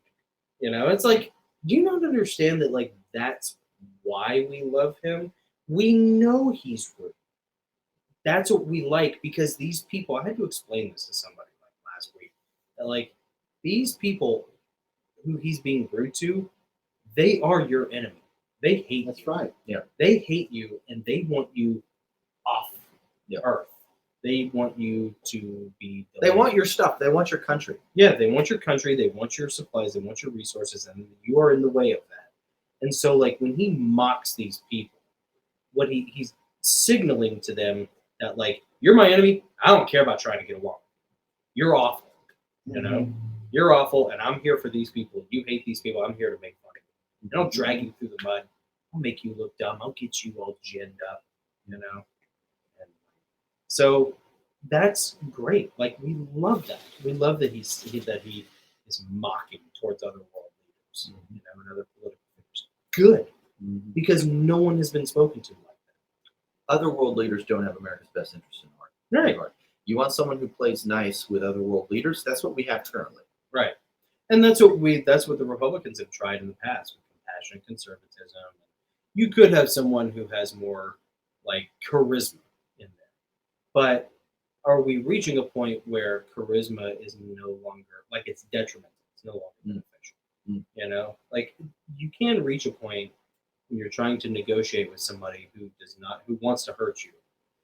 It's like, do you not understand that like that's why we love him? We know he's rude. That's what we like because these people, I had to explain this to somebody like last week, that like these people who he's being rude to, they are your enemy. They hate That's you. right. Yeah. They hate you and they want you off the earth. They want you to be. They want your stuff. They want your country. Yeah, they want your country. They want your supplies. They want your resources, and you are in the way of that. And so, like when he mocks these people, what he's signaling to them that like you're my enemy. I don't care about trying to get along. You're awful. You're awful, and I'm here for these people. You hate these people. I'm here to make fun of you. I don't drag you through the mud. I'll make you look dumb. I'll get you all ginned up. And so that's great. Like we love that. We love that he is mocking towards other world leaders, and other political figures. Good, because no one has been spoken to like that. Other world leaders don't have America's best interest in heart. Right. You want someone who plays nice with other world leaders? That's what we have currently. Right. And that's what the Republicans have tried in the past with compassionate conservatism. You could have someone who has more like charisma in there. But are we reaching a point where charisma is no longer like it's detrimental? It's no longer beneficial. Like you can reach a point when you're trying to negotiate with somebody who wants to hurt you,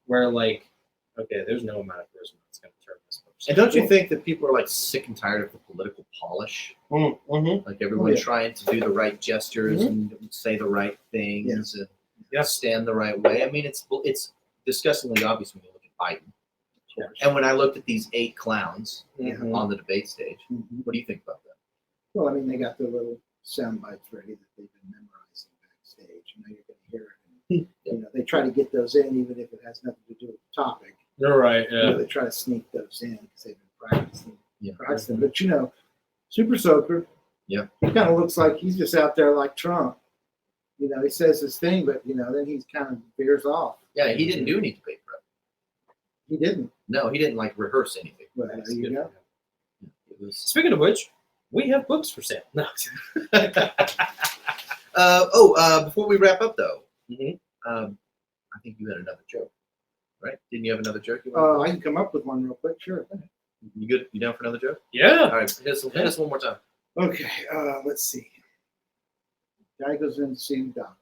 where like, okay, there's no amount of charisma that's going to turn this person. And don't you think that people are like sick and tired of the political polish? Mm-hmm. Like everyone trying to do the right gestures and say the right things and stand the right way. I mean, it's disgusingly obvious when you look at Biden. And when I looked at these 8 clowns on the debate stage, what do you think about that? Well, I mean, they got their little sound bites ready that they've been memorizing backstage. You're going to hear it. They try to get those in, even if it has nothing to do with the topic. You're right. Yeah. They try to sneak those in because they've been practicing. But Super Soaker. Yeah. He kind of looks like he's just out there like Trump. He says his thing, but then he's kind of veers off. Yeah, he didn't do any debate prep. He didn't. No, he didn't like rehearse anything. Well, there you go. Speaking of which, we have books for sale. No. Before we wrap up though, I think you had another joke, right? Didn't you have another joke? I can come up with one real quick. Sure. You good? You down for another joke? Yeah. All right. Hit us one more time. Okay, let's see. Guy goes in to see the doctor.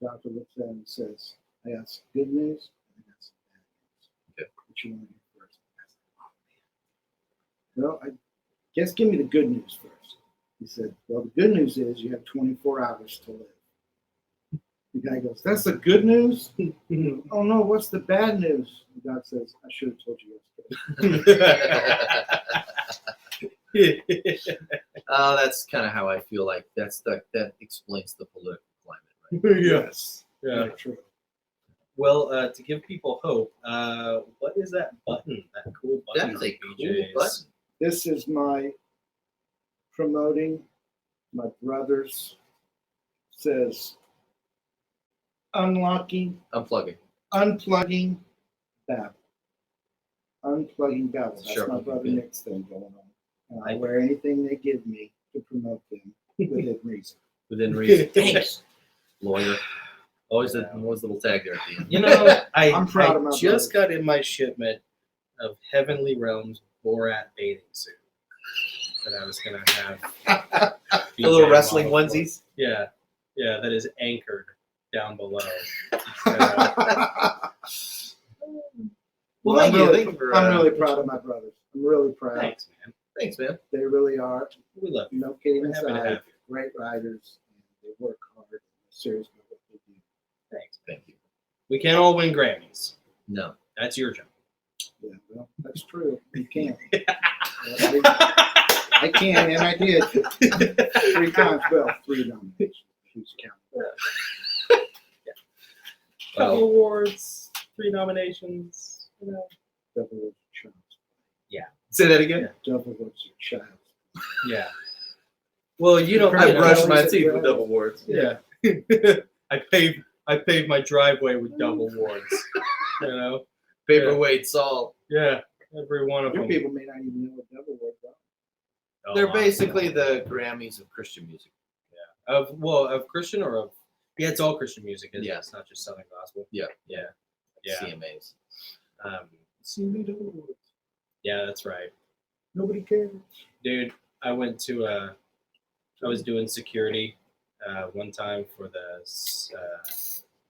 Doctor looks at him and says, I got some good news and I got some bad news. Okay. What you want to hear first? I said, oh, man. Well, I guess give me the good news first. He said, well, the good news is you have 24 hours to live. The guy goes, that's the good news? Oh, no, what's the bad news? The doc says, I should have told you yesterday. That's kind of how I feel like that explains the political climate, right? Yes. Yeah. Very true. Well, to give people hope, what is that button? That cool button. That is a on cool BJ's? button. This is my promoting my brother's, says unlocking, Unplugging. unplugging Babel. Unplugging Babel. That's Sure, my okay, brother good. Nick's thing going on. And I wear anything they give me to promote them within reason. Within reason. Thanks, lawyer. Always a little tag there at the end. You know, I'm proud of my just brothers. got in my shipment of Heavenly Realms Borat bathing suit that I was gonna have. The little BJ wrestling model for. onesies. Yeah, that is anchored down below. Well, I'm thank you for, I'm really proud of my brothers. I'm really proud. Thanks, man. Thanks, man. They really are. We love you. No kidding We're happy to aside. have you. Great writers. And they work hard. And they're serious about what they do. Thanks. Thank you. We can't all win Grammys. No. That's your job. Yeah, well, that's true. You can't. I can, and I did 3 times. Well, 3 nominations. Who's counting? Couple Well, awards, 3 nominations. You know. Double was your child. say that again. Double was your child. Yeah. Well, you don't. I you know, brushed my always teeth at with the- double wards. Yeah. I paved my driveway with double wards. You know. Paperweight salt. Yeah. Every one of Your them. people may not even know what double was. Oh, They're wow. basically the Grammys of Christian music. Of Christian or of it's all Christian music. Isn't Yeah. it? It's not just Southern gospel. Yeah. Yeah. Yeah. CMAs. Yeah, that's right. Nobody cares. Dude, I was doing security one time for the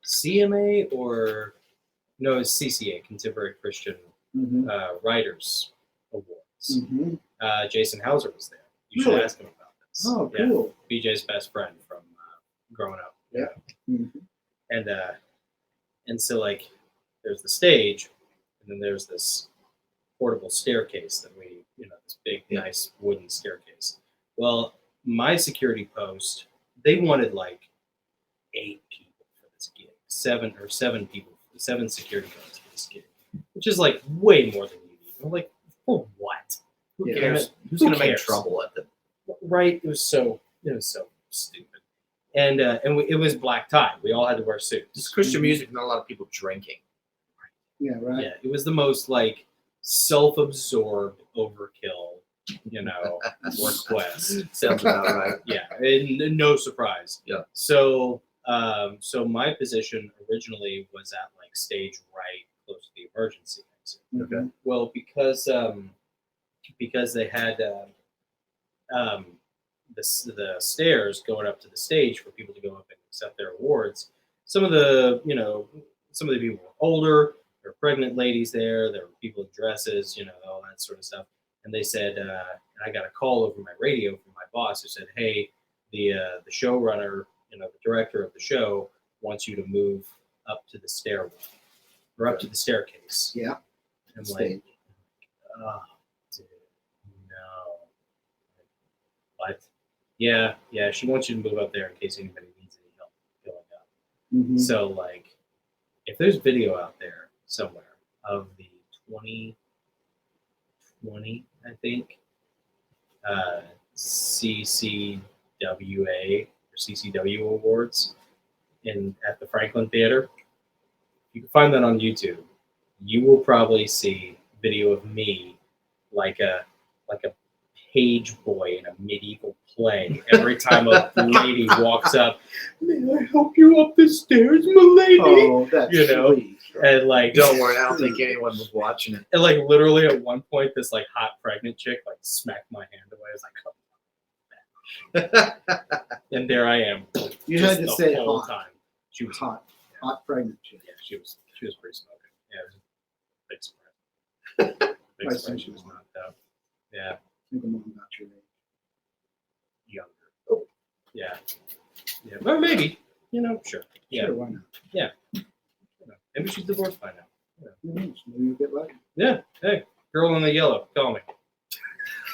CMA or no, it's CCA, Contemporary Christian Mm-hmm. Writers Awards. Mm-hmm. Jason Hauser was there. You should Really? ask him about this. Oh, Yeah, cool. BJ's best friend from growing up. Yeah. Mm-hmm. And so like there's the stage, and then there's this portable staircase that this big nice wooden staircase. Well, my security post, they wanted like 8 people for this gig, 7 people, 7 security guards for this gig, which is like way more than you need. I'm like, for what? Who Yeah. cares? Who's Who going to make cares? trouble at the? Right? It was so stupid. And it was black tie. We all had to wear suits. It's Christian music, not a lot of people drinking. Yeah, right. Yeah, it was the most like self-absorbed overkill, request. Sounds about right. Yeah, and no surprise. Yeah. So my position originally was at like stage right, close to the emergency exit. Okay. Well, because they had the stairs going up to the stage for people to go up and accept their awards. Some of the people were older. There were pregnant ladies there. There were people in dresses, all that sort of stuff. And they said, and I got a call over my radio from my boss who said, "Hey, the showrunner, the director of the show wants you to move up to the stairwell or up to the staircase." Yeah. I'm Stage. like, oh, dude, no. What? Yeah. She wants you to move up there in case anybody needs any help going up. Mm-hmm. So, like, if there's video out there somewhere of the 2020, I think, CCWA or CCW Awards at the Franklin Theater, you can find that on YouTube. You will probably see video of me like a page boy in a medieval play every time a lady walks up. "May I help you up the stairs, milady?" Oh, that's sweet. And like, Don't worry, I don't think anyone was watching it. and like literally at one point, this like hot pregnant chick like smacked my hand away. I was like, And there I am. You just had to the say whole hot. time. She was Hot pregnant chick. Yeah, she was pretty smoking. Yeah, it was a big surprise. Big I surprise. think She was so. knocked out. Yeah, Think I'm about your age. younger. Oh, yeah, yeah. Well, maybe. Sure. Yeah. Sure, why not? Maybe she's divorced by now. Who knows? Maybe you'll get lucky. Yeah. Hey, girl in the yellow, call me.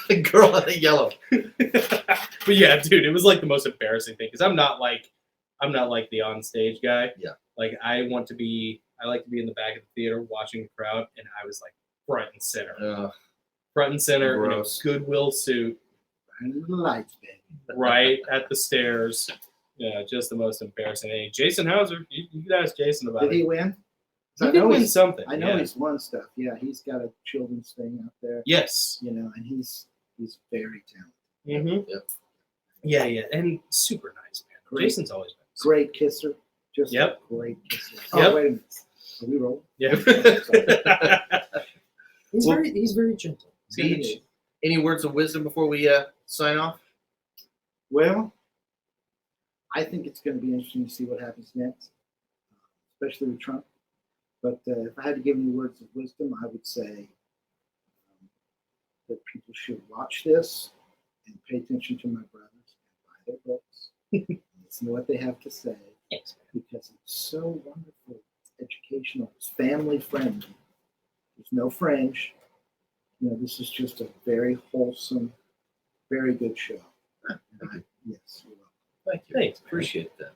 The girl in the yellow. But yeah, dude, it was like the most embarrassing thing because I'm not like the on stage guy. Yeah. Like I like to be in the back of the theater watching the crowd, and I was like front and center, Gross. in a Goodwill suit, And the lights, baby. right at the stairs. Yeah, just the most embarrassing thing. Jason Hauser, you can ask Jason about Did it. he win? He I did know win he's- something. I know yeah. he's won stuff. Yeah, he's got a children's thing out there. Yes. And he's very talented. Mm-hmm. Yep. Yeah, and super nice, man. Great. Jason's always been Great kisser. Just Yep. a great kisser. Yep. Oh, wait a minute. Are we rolling? Yeah. He's very gentle. Beach, any words of wisdom before we sign off? Well, I think it's going to be interesting to see what happens next, especially with Trump. But if I had to give any words of wisdom, I would say that people should watch this and pay attention to my brothers and buy their books and listen to what they have to say Thanks, because it's so wonderful, educational, it's family friendly. There's no fringe. This is just a very wholesome, very good show. Yes, you're welcome. Thank you. Thanks, man. Appreciate that.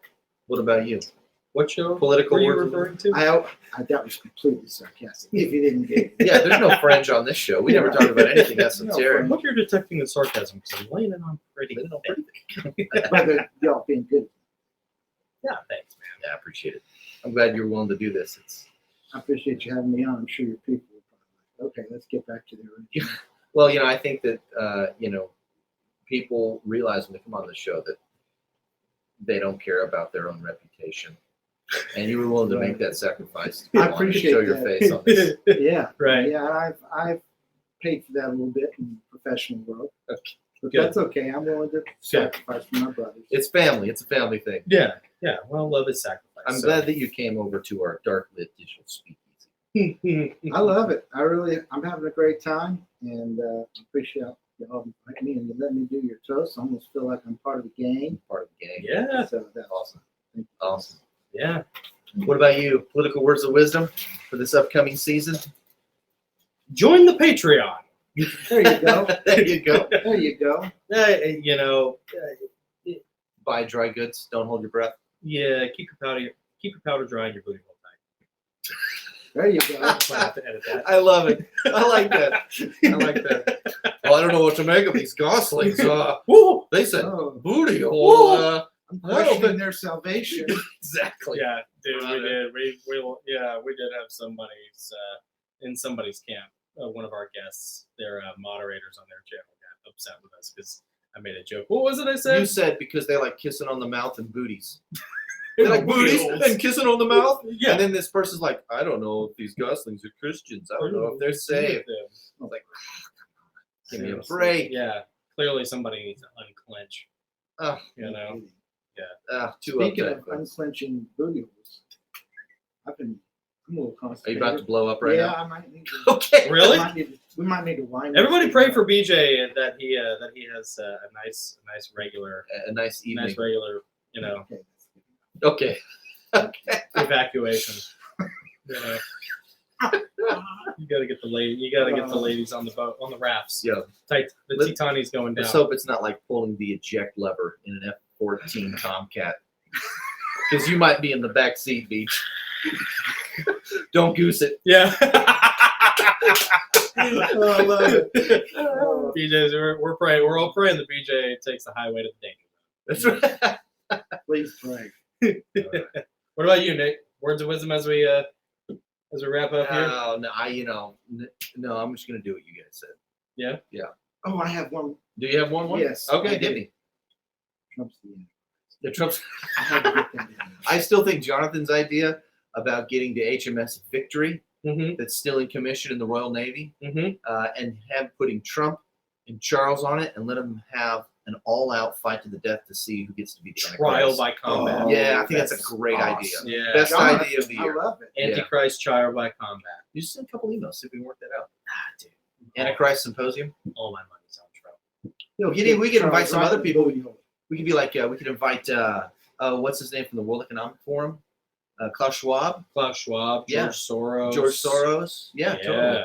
What about you? What show Political were you words of referring to? That was completely sarcastic. If you didn't get it. Yeah, there's no fringe on this show. We never talk about anything esoteric. I hope you're detecting the sarcasm because I'm laying it on pretty thick. Whether y'all being good. Yeah, thanks, man. Yeah, I appreciate it. I'm glad you're willing to do this. I appreciate you having me on. I'm sure your people will probably like, okay, let's get back to the original. Well, I think that people realize when they come on the show that they don't care about their own reputation, and you were willing to make that sacrifice. To I come on and appreciate show your that. face on this. Yeah. Right. Yeah, I've paid for that a little bit in professional world. Okay. But Good. that's okay. I'm willing to sacrifice for my brothers. It's family. It's a family thing. Yeah. Well, love is sacrifice. I'm glad that you came over to our dark lit digital speakeasy. I love it. I'm having a great time, and appreciate y'all inviting me and you let me do your toast. I almost feel like I'm part of the gang. Part of the game. Yeah. So that's Awesome. Thank you. Awesome. Yeah. What about you? Political words of wisdom for this upcoming season? Join the Patreon. There you go. There you go. There you go. Buy dry goods. Don't hold your breath. Yeah. Keep your powder dry and your booty hole tight. There you go. Might have to edit that. I love it. I like that. I like that. Well, I don't know what to make of these goslings. Woo! They said Oh, booty hole. I'm I don't questioning their salvation. Exactly. Yeah, dude, Love we it. did. We did have somebody's in somebody's camp. One of our guests, their moderators on their channel, got upset with us because I made a joke. What was it I You said? said because they like kissing on the mouth and booties. They They like booties and kissing on the mouth. Yeah. And then this person's like, I don't know if these goslings are Christians. I don't know if they're saved. I was like, give me a break. Yeah, clearly somebody needs to unclench. Oh, too Speaking upset. of unclenching booty holes, I'm a little Are constipated. you about to blow up right yeah, now? I might need to. Okay. Really? We might need to wind. Everybody this pray thing for up. BJ that he has a nice regular A nice evening. Okay. Okay. evacuation. You gotta get the ladies on the boat, on the rafts. Yeah. The Let- Titani's going down. Let's hope it's not like pulling the eject lever in an F-14 Tomcat. Because you might be in the back seat, Beach. Don't goose it. Yeah. Oh, I love it. Oh. BJ's, we're praying. We're all praying that BJ takes the highway to the danger That's right. Please pray. zone. What about you, Nick? Words of wisdom as we wrap up here. Oh, no, I'm just gonna do what you guys said. Yeah. Oh, I have one. Do you have one? Yes, Okay, I give do. me. Trump's the end. The Trump's. I had to get that in. I still think Jonathan's idea about getting to HMS Victory, Mm-hmm. that's still in commission in the Royal Navy, Mm-hmm. and putting Trump and Charles on it, and let them have an all-out fight to the death to see who gets to be the Trial Antichrist. by combat. Oh, Yeah, I think that's a that's great idea. awesome. Yeah. Best John, idea of the I year. love it. Antichrist trial by combat. You just send a couple emails, see if we can work that out. Dude. Antichrist Symposium. All my money's on Trump. We could invite some other people. You know, We could be like, we could invite, what's his name from the World Economic Forum? Klaus Schwab, Klaus Schwab, George Yeah. Soros. George Soros. Yeah, totally.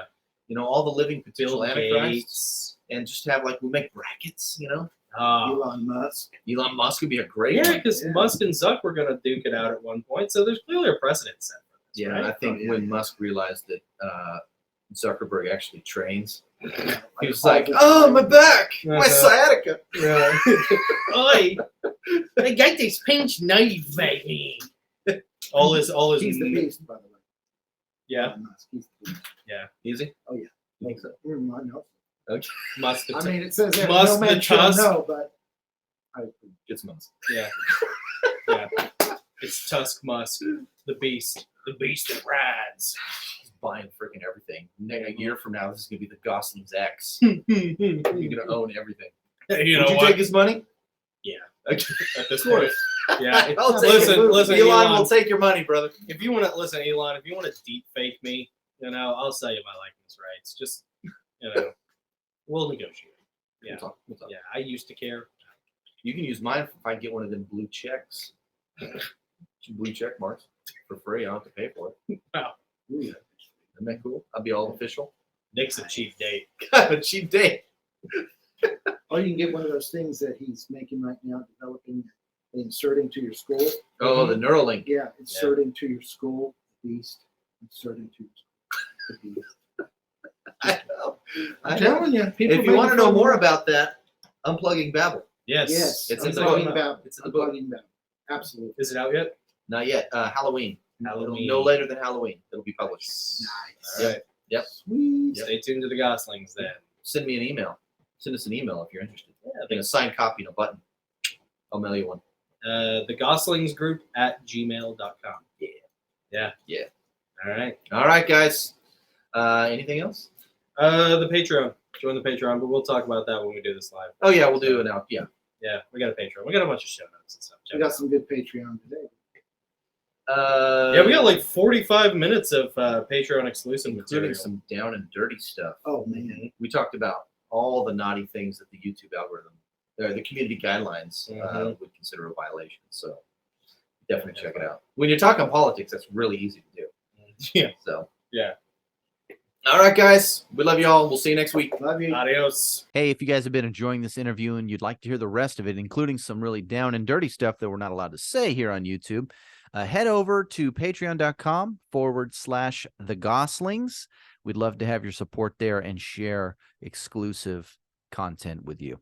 You know, all the living potential Bill antichrists. Gates. And just have we'll make brackets, you know? Elon Musk. Elon Musk would be a great Yeah, one. because Yeah. Musk and Zuck were going to duke it out at one point, so there's clearly a precedent set for this, Yeah, right? I think Oh, yeah. when Musk realized that Zuckerberg actually trains, he was all like, the "Oh, time. my back, my Uh-huh. sciatica." Yeah. Oi, I got this pinch knife, baby. All his, He's the beast, by the way. yeah, Elon Musk, he's the beast. Easy. Oh, yeah. Think so. I know. Musk. I mean, it says that Musk no man the shall Tusk. know, but It's Musk. Yeah, yeah. It's Tusk Musk, the beast that rides. He's buying freaking everything. A year from now, this is gonna be the Goslings X. you You're gonna own everything. know Would you what? take his money? Yeah. Okay. At this Of course. point, yeah. I'll take Listen, it. listen, Elon Elon. will take your money, brother. If you want to listen, Elon, if you want to deep fake me, I'll sell you my likeness rights. Just, we'll negotiate. Yeah, We'll talk. We'll talk. yeah. I used to care. You can use mine if I get one of them blue checks. Blue check marks for free. I don't have to pay for it. Wow. Isn't that cool? I'll be all official. Nick's a cheap date. A cheap date. or you can get one of those things that he's making right now, developing, inserting to your school. Oh, the Neuralink. Yeah, inserting to your school, beast. Inserting to your school, the beast. I know. I'm telling you, people If you want to know more about that, Unplugging Babel. Yes. yes, It's I'm in the talking book. about. It's in the book. Unplugging Babel. Absolutely. Is it out yet? Not yet. Halloween. Halloween. No later than Halloween. It'll be published. Nice. All right. Yep. Sweet. Stay tuned to the Goslings then. Send me an email. Send us an email if you're interested. Yeah. And a signed copy and a button. I'll mail you one. The Goslings Group at gmail.com. Yeah. Yeah. Yeah. All right. All right, guys. Anything else? The Patreon. Join the Patreon, but we'll talk about that when we do this live. Oh, yeah, we'll do it now. Yeah. Yeah, we got a Patreon. We got a bunch of show notes and stuff. We got some good Patreon today. Yeah, we got like 45 minutes of Patreon exclusive including material. some down and dirty stuff. Oh man. We talked about all the naughty things that the YouTube algorithm, or the community guidelines would consider a violation. So definitely check it out. When you're talking politics, that's really easy to do. Yeah. So Yeah. all right, guys. We love you all. We'll see you next week. Love you. Adios. Hey, if you guys have been enjoying this interview and you'd like to hear the rest of it, including some really down and dirty stuff that we're not allowed to say here on YouTube, head over to patreon.com/The Goslings. We'd love to have your support there and share exclusive content with you.